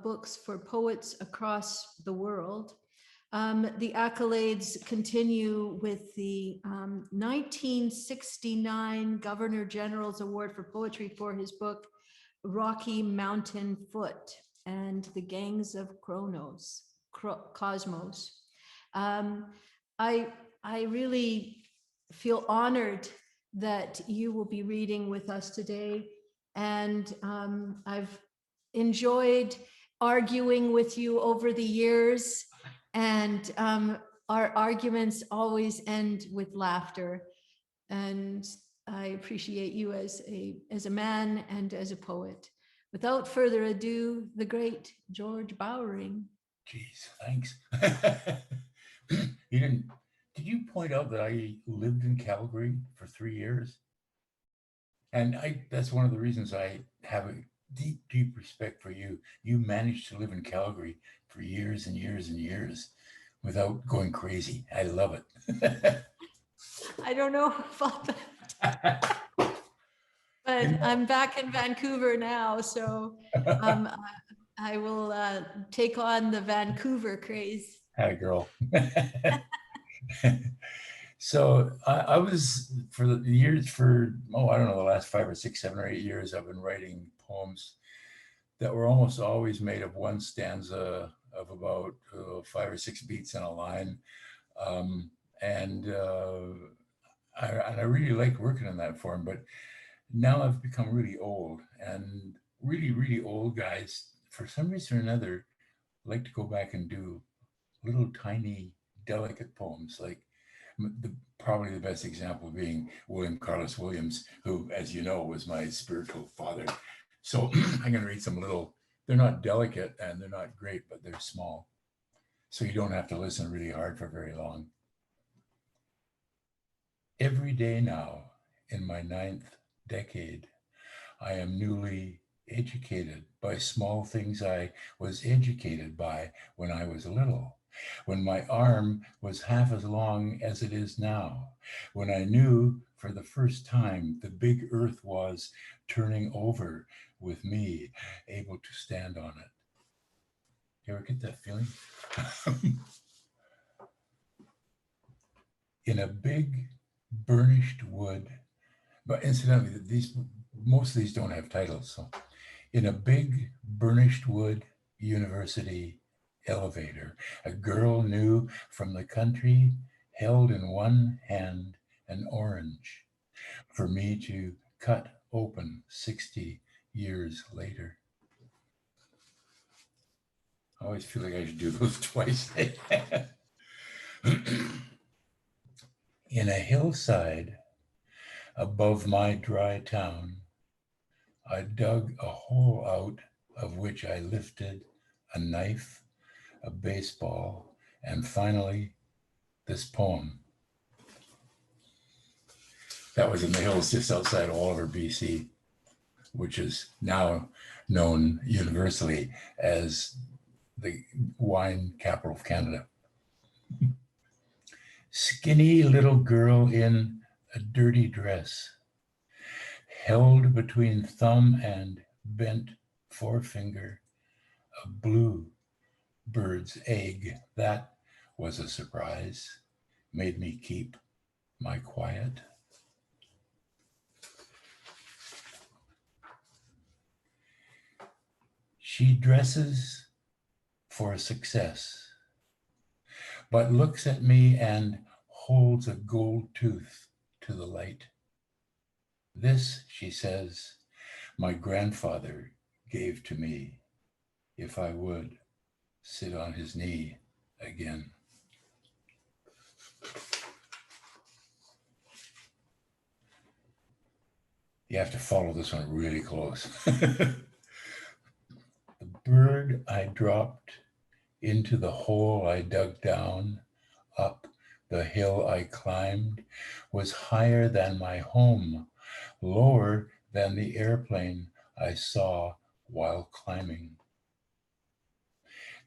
books for poets across the world. The accolades continue with the 1969 Governor General's Award for Poetry for his book, Rocky Mountain Foot and the Gangs of Cosmos. I really feel honored that you will be reading with us today. And I've enjoyed arguing with you over the years, and our arguments always end with laughter. And I appreciate you as a man and as a poet. Without further ado, the great George Bowring. Geez, thanks. You didn't, did you point out that I lived in Calgary for 3 years? And that's one of the reasons I have a deep, deep respect for you. You managed to live in Calgary for years and years and years without going crazy. I love it. I don't know about that, but I'm back in Vancouver now, so um, I will take on the Vancouver craze. Hi, girl. So I was for the years I don't know, the last 5 or 6, 7 or 8 years, I've been writing poems that were almost always made of one stanza of about 5 or 6 beats in a line. And I really like working in that form, but now I've become really old, and really, really old guys, for some reason or another, like to go back and do little tiny, delicate poems. Like probably the best example being William Carlos Williams, who, as you know, was my spiritual father. So I'm going to read some little, they're not delicate and they're not great, but they're small. So you don't have to listen really hard for very long. Every day now, in my 9th decade, I am newly educated by small things I was educated by when I was little, when my arm was half as long as it is now, when I knew for the first time the big earth was turning over with me able to stand on it. You ever get that feeling? In a big burnished wood, but incidentally, most of these don't have titles. So, in a big burnished wood university elevator, a girl new from the country held in one hand an orange for me to cut open 60 years later. I always feel like I should do those twice. In a hillside above my dry town, I dug a hole out of which I lifted a knife, a baseball, and finally this poem. That was in the hills just outside Oliver, BC, which is now known universally as the wine capital of Canada. Skinny little girl in a dirty dress, held between thumb and bent forefinger, a blue bird's egg. That was a surprise, made me keep my quiet. She dresses for success, but looks at me and holds a gold tooth to the light. This, she says, my grandfather gave to me if I would sit on his knee again. You have to follow this one really close. The bird I dropped into the hole I dug down, up the hill I climbed, was higher than my home, lower than the airplane I saw while climbing.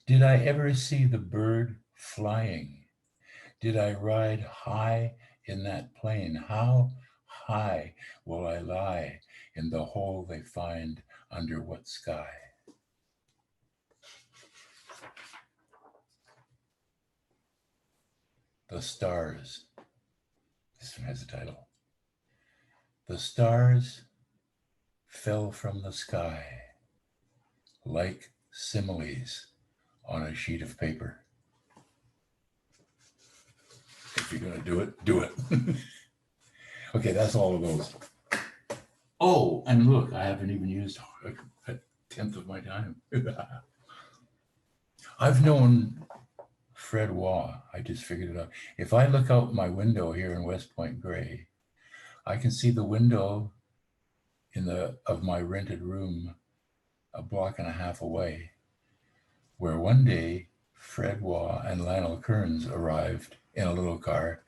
Did I ever see the bird flying? Did I ride high in that plane? How high will I lie in the hole they find under what sky? The stars. This one has a title. The stars fell from the sky like similes on a sheet of paper. If you're going to do it, do it. Okay, that's all of those. Oh, and look, I haven't even used a 10th of my time. I've known Fred Waugh. I just figured it out. If I look out my window here in West Point Grey, I can see the window of my rented room a block and a half away, where one day Fred Waugh and Lionel Kearns arrived in a little car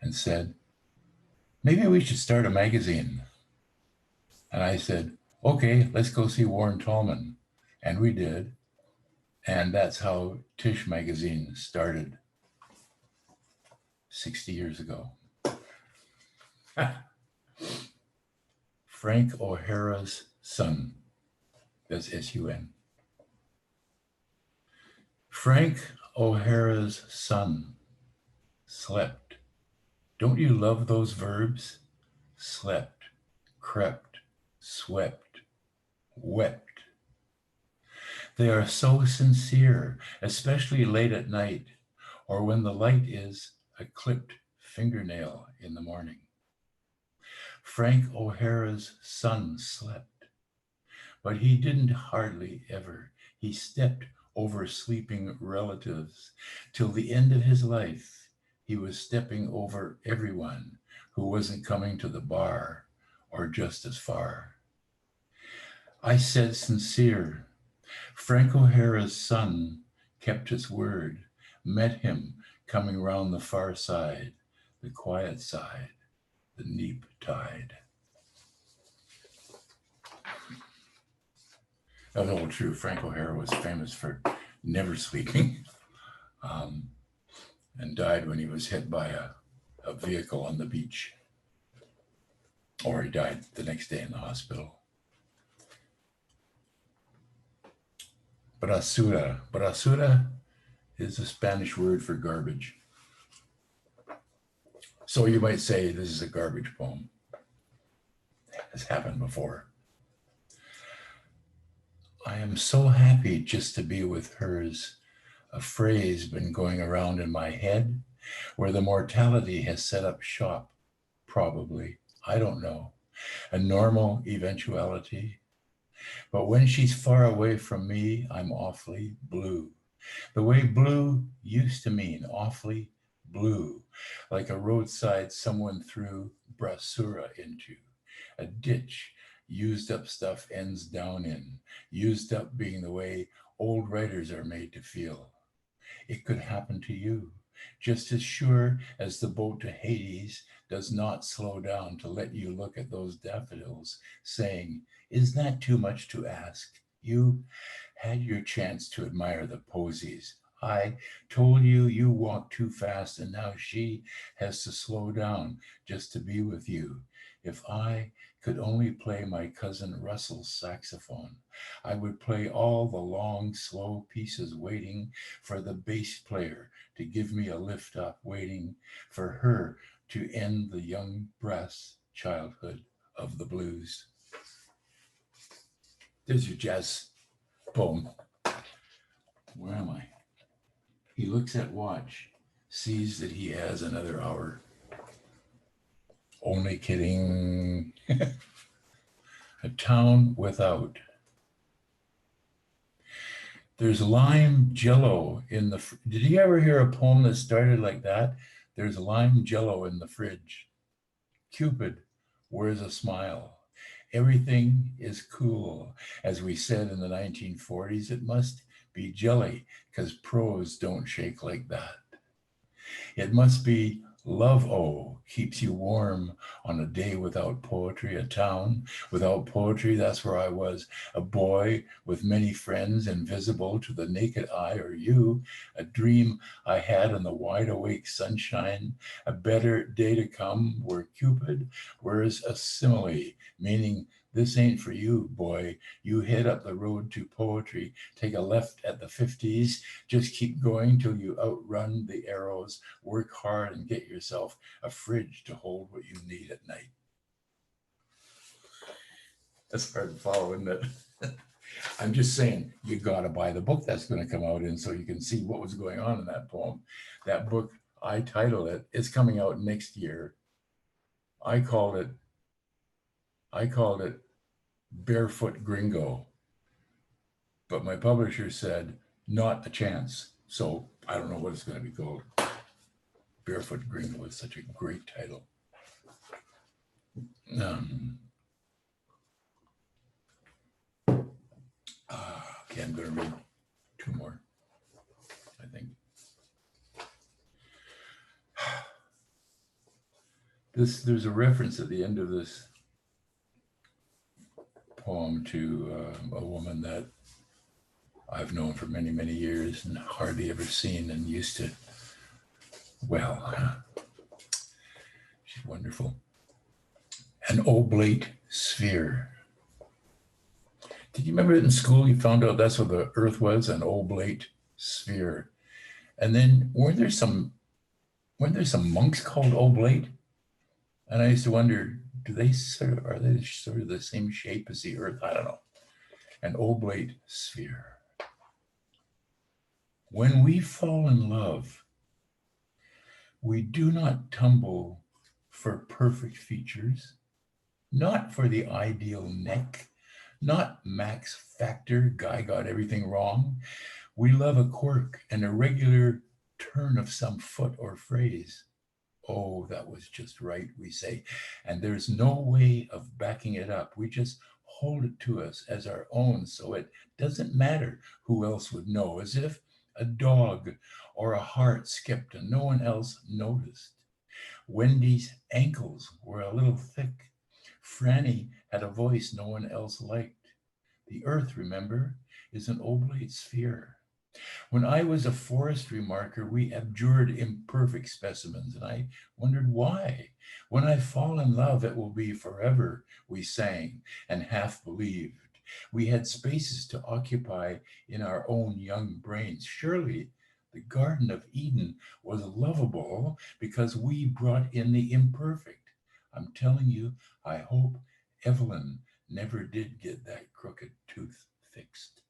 and said, maybe we should start a magazine. And I said, okay, let's go see Warren Tallman. And we did. And that's how Tish magazine started 60 years ago. Frank O'Hara's son. That's S-U-N. Frank O'Hara's son slept. Don't you love those verbs? Slept, crept, swept, wept. They are so sincere, especially late at night, or when the light is a clipped fingernail in the morning. Frank O'Hara's son slept, but he didn't hardly ever. He stepped over sleeping relatives. Till the end of his life, he was stepping over everyone who wasn't coming to the bar or just as far. I said sincere. Frank O'Hara's son kept his word, met him coming round the far side, the quiet side, the neap tide. That was all true. Frank O'Hara was famous for never sleeping, and died when he was hit by a vehicle on the beach. Or he died the next day in the hospital. Basura is a Spanish word for garbage. So you might say this is a garbage poem. Has happened before. I am so happy just to be with hers. A phrase been going around in my head where the mortality has set up shop, probably. I don't know. A normal eventuality. But when she's far away from me, I'm awfully blue. The way blue used to mean awfully blue, like a roadside someone threw basura into, a ditch used up stuff ends down in, used up being the way old writers are made to feel. It could happen to you, just as sure as the boat to Hades does not slow down to let you look at those daffodils, saying, is that too much to ask? You had your chance to admire the posies. I told you you walked too fast, and now she has to slow down just to be with you. If I could only play my cousin Russell's saxophone, I would play all the long, slow pieces, waiting for the bass player to give me a lift up, waiting for her to end the young brass childhood of the blues. There's your jazz poem. Where am I? He looks at watch, sees that he has another hour. Only kidding. A town without. There's lime jello in the, did you ever hear a poem that started like that? There's lime jello in the fridge. Cupid wears a smile. Everything is cool. As we said in the 1940s, it must be jelly because prose don't shake like that. It must be love-o keeps you warm on a day without poetry, a town without poetry. That's where I was, a boy with many friends, invisible to the naked eye or you, a dream I had in the wide awake sunshine, a better day to come where Cupid wears a simile, meaning this ain't for you, boy. You head up the road to poetry, take a left at the 50s, just keep going till you outrun the arrows, work hard and get yourself a fridge to hold what you need at night. That's hard to follow, isn't it? I'm just saying, you gotta buy the book that's gonna come out in so you can see what was going on in that poem. That book, I titled it, it's coming out next year. I called it Barefoot Gringo, but my publisher said, not a chance. So I don't know what it's going to be called. Barefoot Gringo is such a great title. Okay, I'm going to read two more, I think. There's a reference at the end of this poem to a woman that I've known for many, many years and hardly ever seen, and used to, well, she's wonderful. An oblate sphere. Did you remember in school you found out that's what the Earth was, an oblate sphere? And then weren't there some monks called oblate? And I used to wonder, are they sort of the same shape as the Earth? I don't know. An oblate sphere. When we fall in love, we do not tumble for perfect features, not for the ideal neck, not Max Factor, guy got everything wrong. We love a quirk, an irregular turn of some foot or phrase. Oh, that was just right, we say. And there's no way of backing it up. We just hold it to us as our own, so it doesn't matter who else would know, as if a dog or a heart skipped and no one else noticed. Wendy's ankles were a little thick. Franny had a voice no one else liked. The Earth, remember, is an oblate sphere. When I was a forestry marker, we abjured imperfect specimens, and I wondered why. When I fall in love, it will be forever, we sang and half believed. We had spaces to occupy in our own young brains. Surely the Garden of Eden was lovable because we brought in the imperfect. I'm telling you, I hope Evelyn never did get that crooked tooth fixed.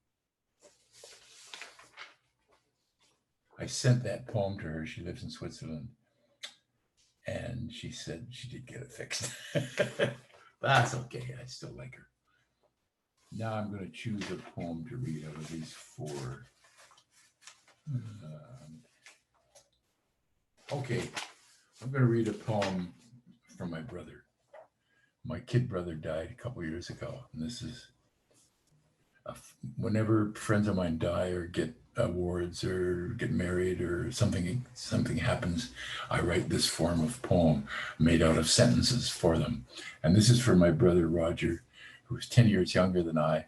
I sent that poem to her. She lives in Switzerland. And she said she did get it fixed. That's okay. I still like her. Now I'm going to choose a poem to read out of these four. Okay. I'm going to read a poem from my brother. My kid brother died a couple years ago. And this is, whenever friends of mine die or get awards or get married or something happens, I write this form of poem made out of sentences for them. And this is for my brother Roger, who was 10 years younger than I.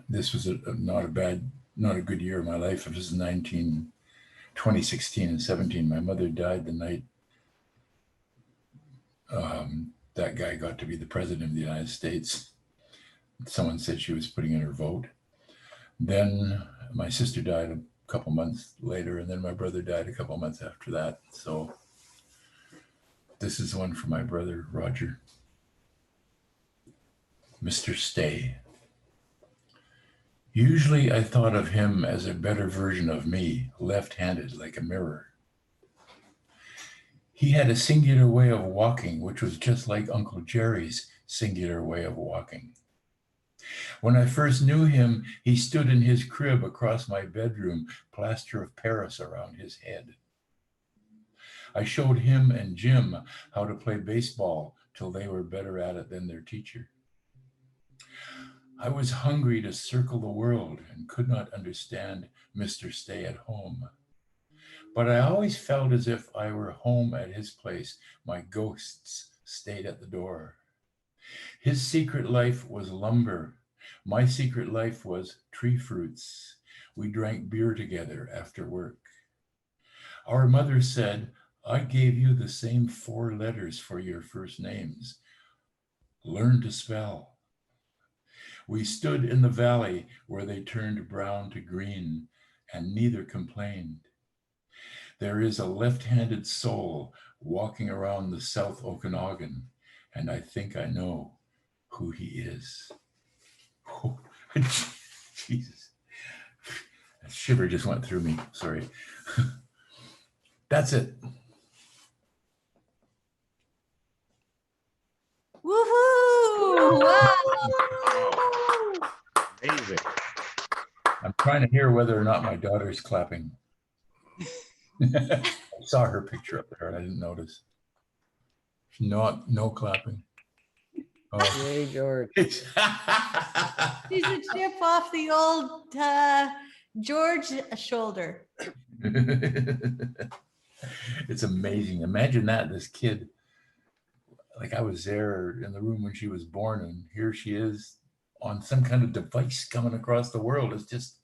This was not a good year of my life. It was 2016 and 17. My mother died the night that guy got to be the president of the United States. Someone said she was putting in her vote. Then my sister died a couple months later, and then my brother died a couple months after that. So this is one for my brother, Roger. Mr. Stay. Usually I thought of him as a better version of me, left-handed like a mirror. He had a singular way of walking, which was just like Uncle Jerry's singular way of walking. When I first knew him, he stood in his crib across my bedroom, plaster of Paris around his head. I showed him and Jim how to play baseball till they were better at it than their teacher. I was hungry to circle the world and could not understand Mr. Stay at Home. But I always felt as if I were home at his place. My ghosts stayed at the door. His secret life was lumber. My secret life was tree fruits. We drank beer together after work. Our mother said, I gave you the same 4 letters for your first names. Learn to spell. We stood in the valley where they turned brown to green, and neither complained. There is a left-handed soul walking around the South Okanagan, and I think I know who he is. Oh, Jesus. A shiver just went through me. Sorry. That's it. Woohoo! Wow! Amazing. I'm trying to hear whether or not my daughter's clapping. I saw her picture up there and I didn't notice. No clapping. Oh. Yay, George. She's a chip off the old George shoulder. It's amazing. Imagine that, this kid, like I was there in the room when she was born, and here she is on some kind of device coming across the world. It's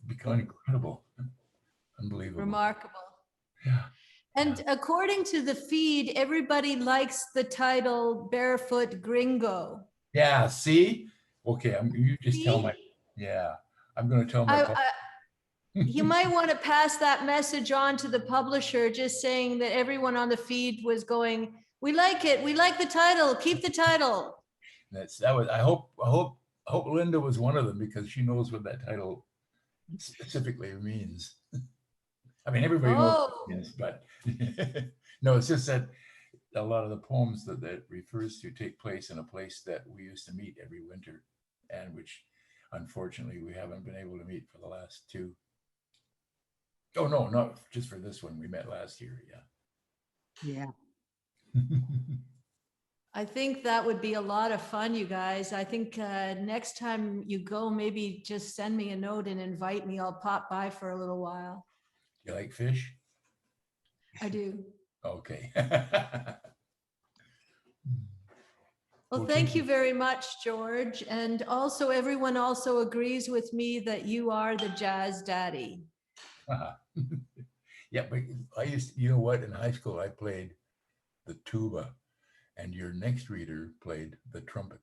become incredible. Unbelievable. Remarkable. Yeah. And according to the feed, everybody likes the title Barefoot Gringo. Yeah, see? Okay, you just tell my, See? yeah, I'm going to tell my You might want to pass that message on to the publisher, just saying that everyone on the feed was going, we like it, we like the title, keep the title. I hope Linda was one of them, because she knows what that title specifically means. I mean, everybody knows, yes, but no, it's just that a lot of the poems that refers to take place in a place that we used to meet every winter, and which unfortunately we haven't been able to meet for the last two. Oh no, not just for this one. We met last year. Yeah. I think that would be a lot of fun, you guys. I think next time you go, maybe just send me a note and invite me. I'll pop by for a little while. You like fish? I do. Okay. Well, Okay. thank you very much, George. And also, everyone also agrees with me that you are the jazz daddy. Yeah, but you know what? In high school, I played the tuba, and your next reader played the trumpet.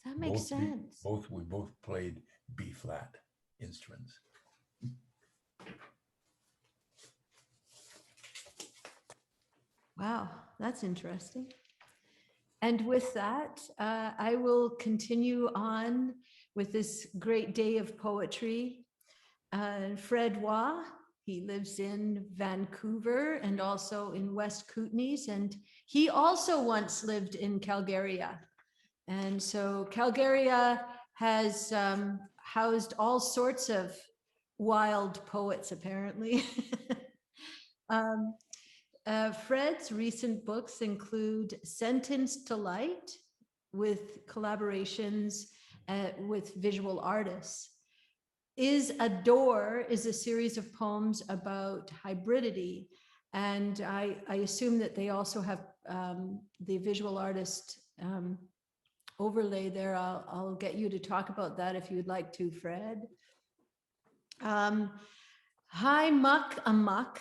That makes sense. We both played B flat instruments. Wow, that's interesting. And with that, I will continue on with this great day of poetry. Fred Waugh, he lives in Vancouver and also in West Kootenays, and he also once lived in Calgary. And so Calgary has housed all sorts of wild poets, apparently. Fred's recent books include Sentenced to Light, with collaborations with visual artists. Is a Door is a series of poems about hybridity. And I assume that they also have the visual artist overlay there. I'll get you to talk about that if you would like to, Fred. Hi Muck Amuck,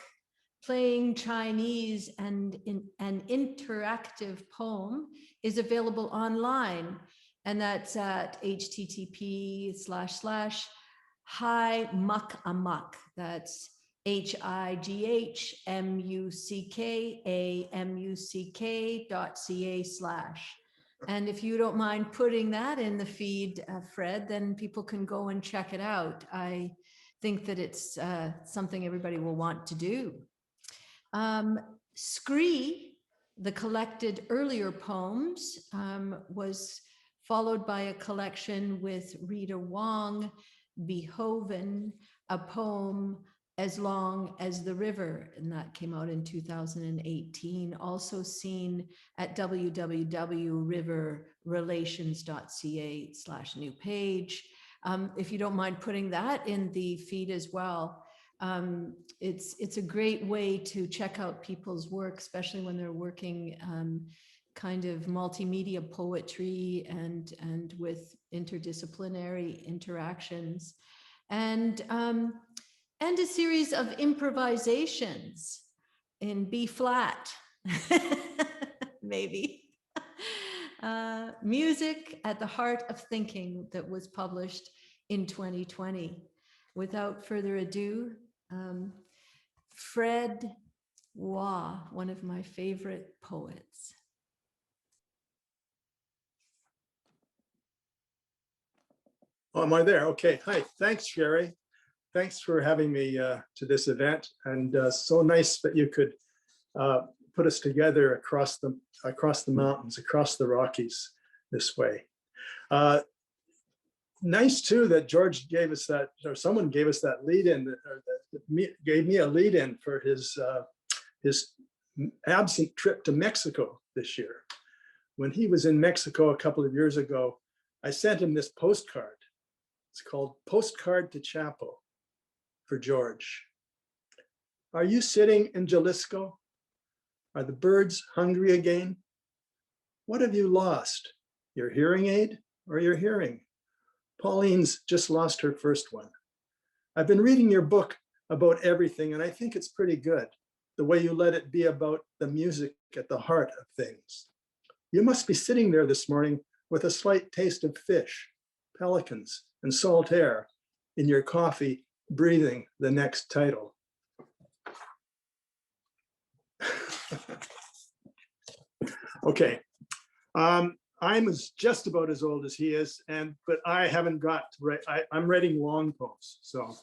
playing Chinese and in an interactive poem, is available online. And that's at http:// Muck Amuck. That's HIGHMUCKAMUCK.ca/. And if you don't mind putting that in the feed, Fred, then people can go and check it out. I think that it's something everybody will want to do. Scree, the collected earlier poems, was followed by a collection with Rita Wong, Behoven, a poem As Long as the River, and that came out in 2018, also seen at www.riverrelations.ca/new page. If you don't mind putting that in the feed as well. It's a great way to check out people's work, especially when they're working kind of multimedia poetry and with interdisciplinary interactions, and a series of improvisations in B flat, maybe. Music at the Heart of Thinking, that was published in 2020. Without further ado, Fred Waugh, one of my favorite poets. Oh, am I there? Okay. Hi. Thanks, Sherry. Thanks for having me to this event. And so nice that you could put us together across the mountains, across the Rockies this way. Nice too that George gave us that, or someone gave us that lead in, gave me a lead in for his absent trip to Mexico this year. When he was in Mexico a couple of years ago, I sent him this postcard. It's called Postcard to Chapo for George. Are you sitting in Jalisco? Are the birds hungry again? What have you lost? Your hearing aid or your hearing? Pauline's just lost her first one. I've been reading your book about everything, and I think it's pretty good, the way you let it be about the music at the heart of things. You must be sitting there this morning with a slight taste of fish, pelicans, and salt air in your coffee, breathing the next title. Okay, I'm just about as old as he is, but I haven't got to write. I'm writing long poems, so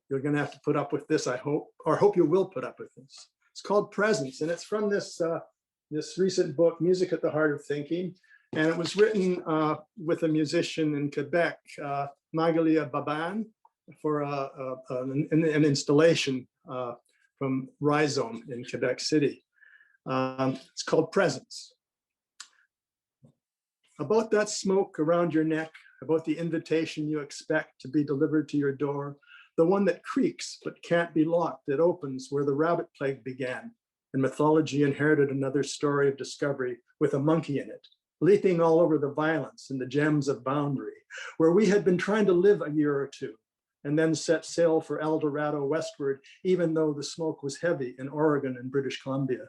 you're going to have to put up with this, I hope, or hope you will put up with this. It's called Presence, and it's from this this recent book, Music at the Heart of Thinking, and it was written with a musician in Quebec, Magalia Baban, for an installation from Rhizome in Quebec City. It's called Presence. About that smoke around your neck, about the invitation you expect to be delivered to your door, the one that creaks but can't be locked, that opens where the rabbit plague began, and mythology inherited another story of discovery with a monkey in it, leaping all over the violence and the gems of boundary, where we had been trying to live a year or two, and then set sail for El Dorado westward, even though the smoke was heavy in Oregon and British Columbia.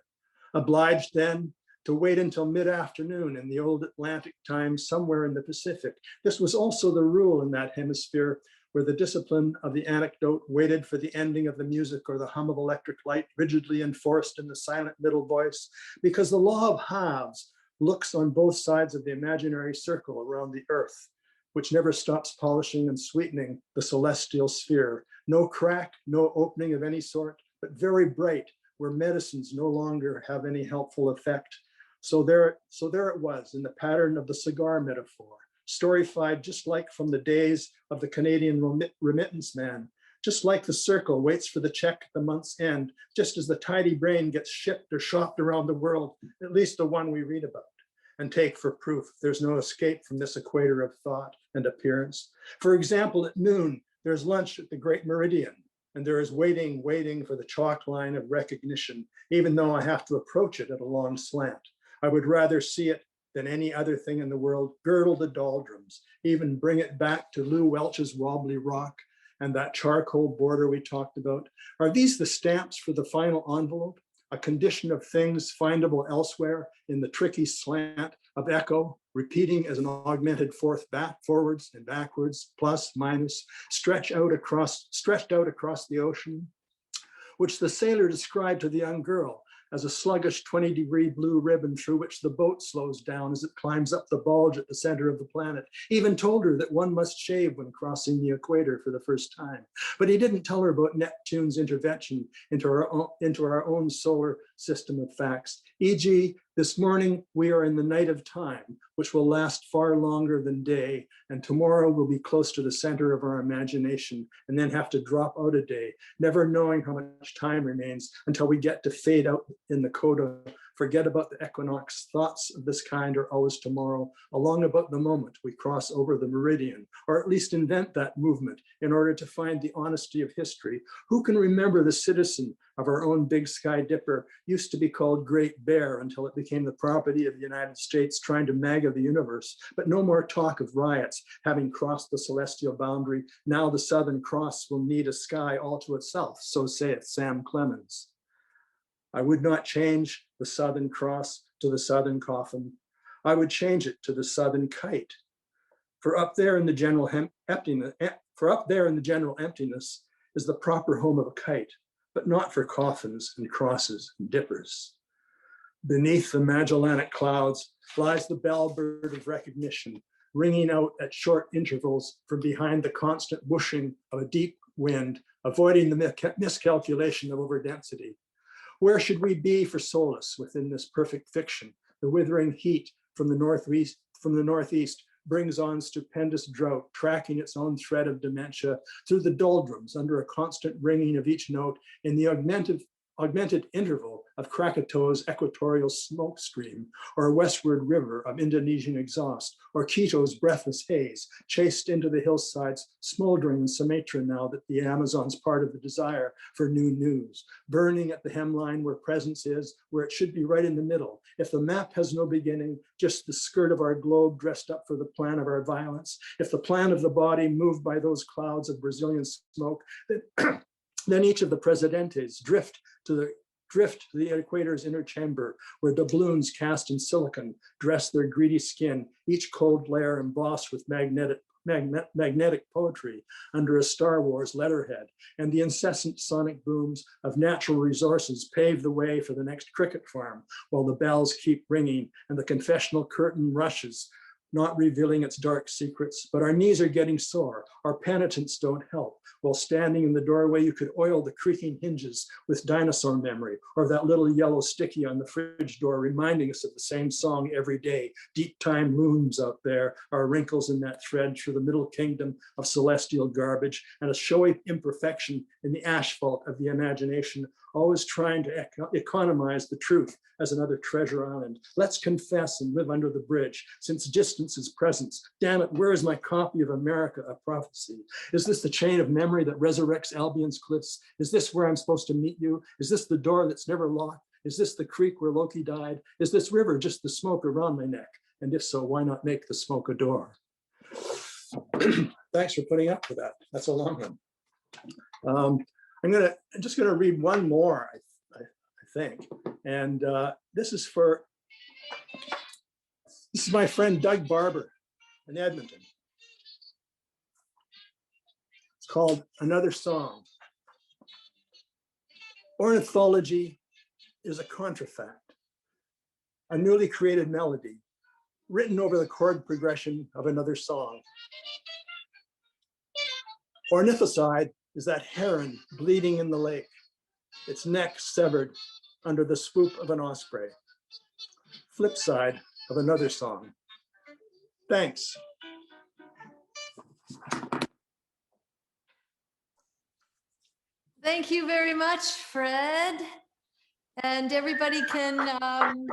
Obliged then to wait until mid-afternoon in the old Atlantic time somewhere in the Pacific. This was also the rule in that hemisphere, where the discipline of the anecdote waited for the ending of the music or the hum of electric light rigidly enforced in the silent middle voice, because the law of halves looks on both sides of the imaginary circle around the earth, which never stops polishing and sweetening the celestial sphere. No crack, no opening of any sort, but very bright, where medicines no longer have any helpful effect. So there it was in the pattern of the cigar metaphor, storyfied just like from the days of the Canadian remittance man, just like the circle waits for the check at the month's end, just as the tidy brain gets shipped or shopped around the world, at least the one we read about and take for proof. There's no escape from this equator of thought and appearance. For example, at noon, there's lunch at the Great Meridian, and there is waiting for the chalk line of recognition, even though I have to approach it at a long slant. I would rather see it than any other thing in the world, girdle the doldrums, even bring it back to Lou Welch's Wobbly Rock and that charcoal border we talked about. Are these the stamps for the final envelope? A condition of things findable elsewhere in the tricky slant of echo, repeating as an augmented fourth back, forwards and backwards, plus, minus, stretched out across the ocean, which the sailor described to the young girl as a sluggish 20-degree blue ribbon through which the boat slows down as it climbs up the bulge at the center of the planet. Even told her that one must shave when crossing the equator for the first time. But he didn't tell her about Neptune's intervention into our own solar system of facts. E.g., this morning we are in the night of time, which will last far longer than day, and tomorrow we'll be close to the center of our imagination and then have to drop out a day, never knowing how much time remains until we get to fade out in the coda, forget about the equinox. Thoughts of this kind are always tomorrow, along about the moment we cross over the meridian, or at least invent that movement in order to find the honesty of history. Who can remember the citizen of our own Big Sky Dipper used to be called Great Bear until it became the property of the United States trying to MAGA the universe, but no more talk of riots having crossed the celestial boundary. Now the Southern Cross will need a sky all to itself, so saith Sam Clemens. I would not change the Southern Cross to the Southern coffin. I would change it to the Southern kite. For up there in the general emptiness is the proper home of a kite, but not for coffins and crosses and dippers. Beneath the Magellanic clouds lies the bellbird of recognition, ringing out at short intervals from behind the constant whooshing of a deep wind, avoiding the miscalculation of overdensity. Where should we be for solace within this perfect fiction? The withering heat from the northeast brings on stupendous drought, tracking its own thread of dementia through the doldrums under a constant ringing of each note in the augmented interval of Krakatoa's equatorial smoke stream, or a westward river of Indonesian exhaust, or Quito's breathless haze, chased into the hillsides, smoldering in Sumatra now that the Amazon's part of the desire for new news, burning at the hemline where presence is, where it should be right in the middle. If the map has no beginning, just the skirt of our globe dressed up for the plan of our violence, if the plan of the body moved by those clouds of Brazilian smoke, then each of the presidentes drift to the equator's inner chamber, where doubloons cast in silicon dress their greedy skin, each cold layer embossed with magnetic poetry under a Star Wars letterhead, and the incessant sonic booms of natural resources pave the way for the next cricket farm, while the bells keep ringing and the confessional curtain rushes, not revealing its dark secrets, but our knees are getting sore. Our penitents don't help. While standing in the doorway, you could oil the creaking hinges with dinosaur memory, or that little yellow sticky on the fridge door reminding us of the same song every day. Deep time looms out there, our wrinkles in that thread through the middle kingdom of celestial garbage, and a showy imperfection in the asphalt of the imagination, always trying to economize the truth as another treasure island. Let's confess and live under the bridge, since distance is presence. Damn it, where is my copy of America, a prophecy? Is this the chain of memory that resurrects Albion's cliffs? Is this where I'm supposed to meet you? Is this the door that's never locked? Is this the creek where Loki died? Is this river just the smoke around my neck? And if so, why not make the smoke a door? Thanks for putting up with that. That's a long one. I'm just gonna read one more, I think. And this is my friend Doug Barber in Edmonton. It's called Another Song. Ornithology is a contrafact, a newly created melody written over the chord progression of another song. Ornithocide is that heron bleeding in the lake, its neck severed under the swoop of an osprey. Flip side of another song. Thanks. Thank you very much, Fred. And everybody can come on.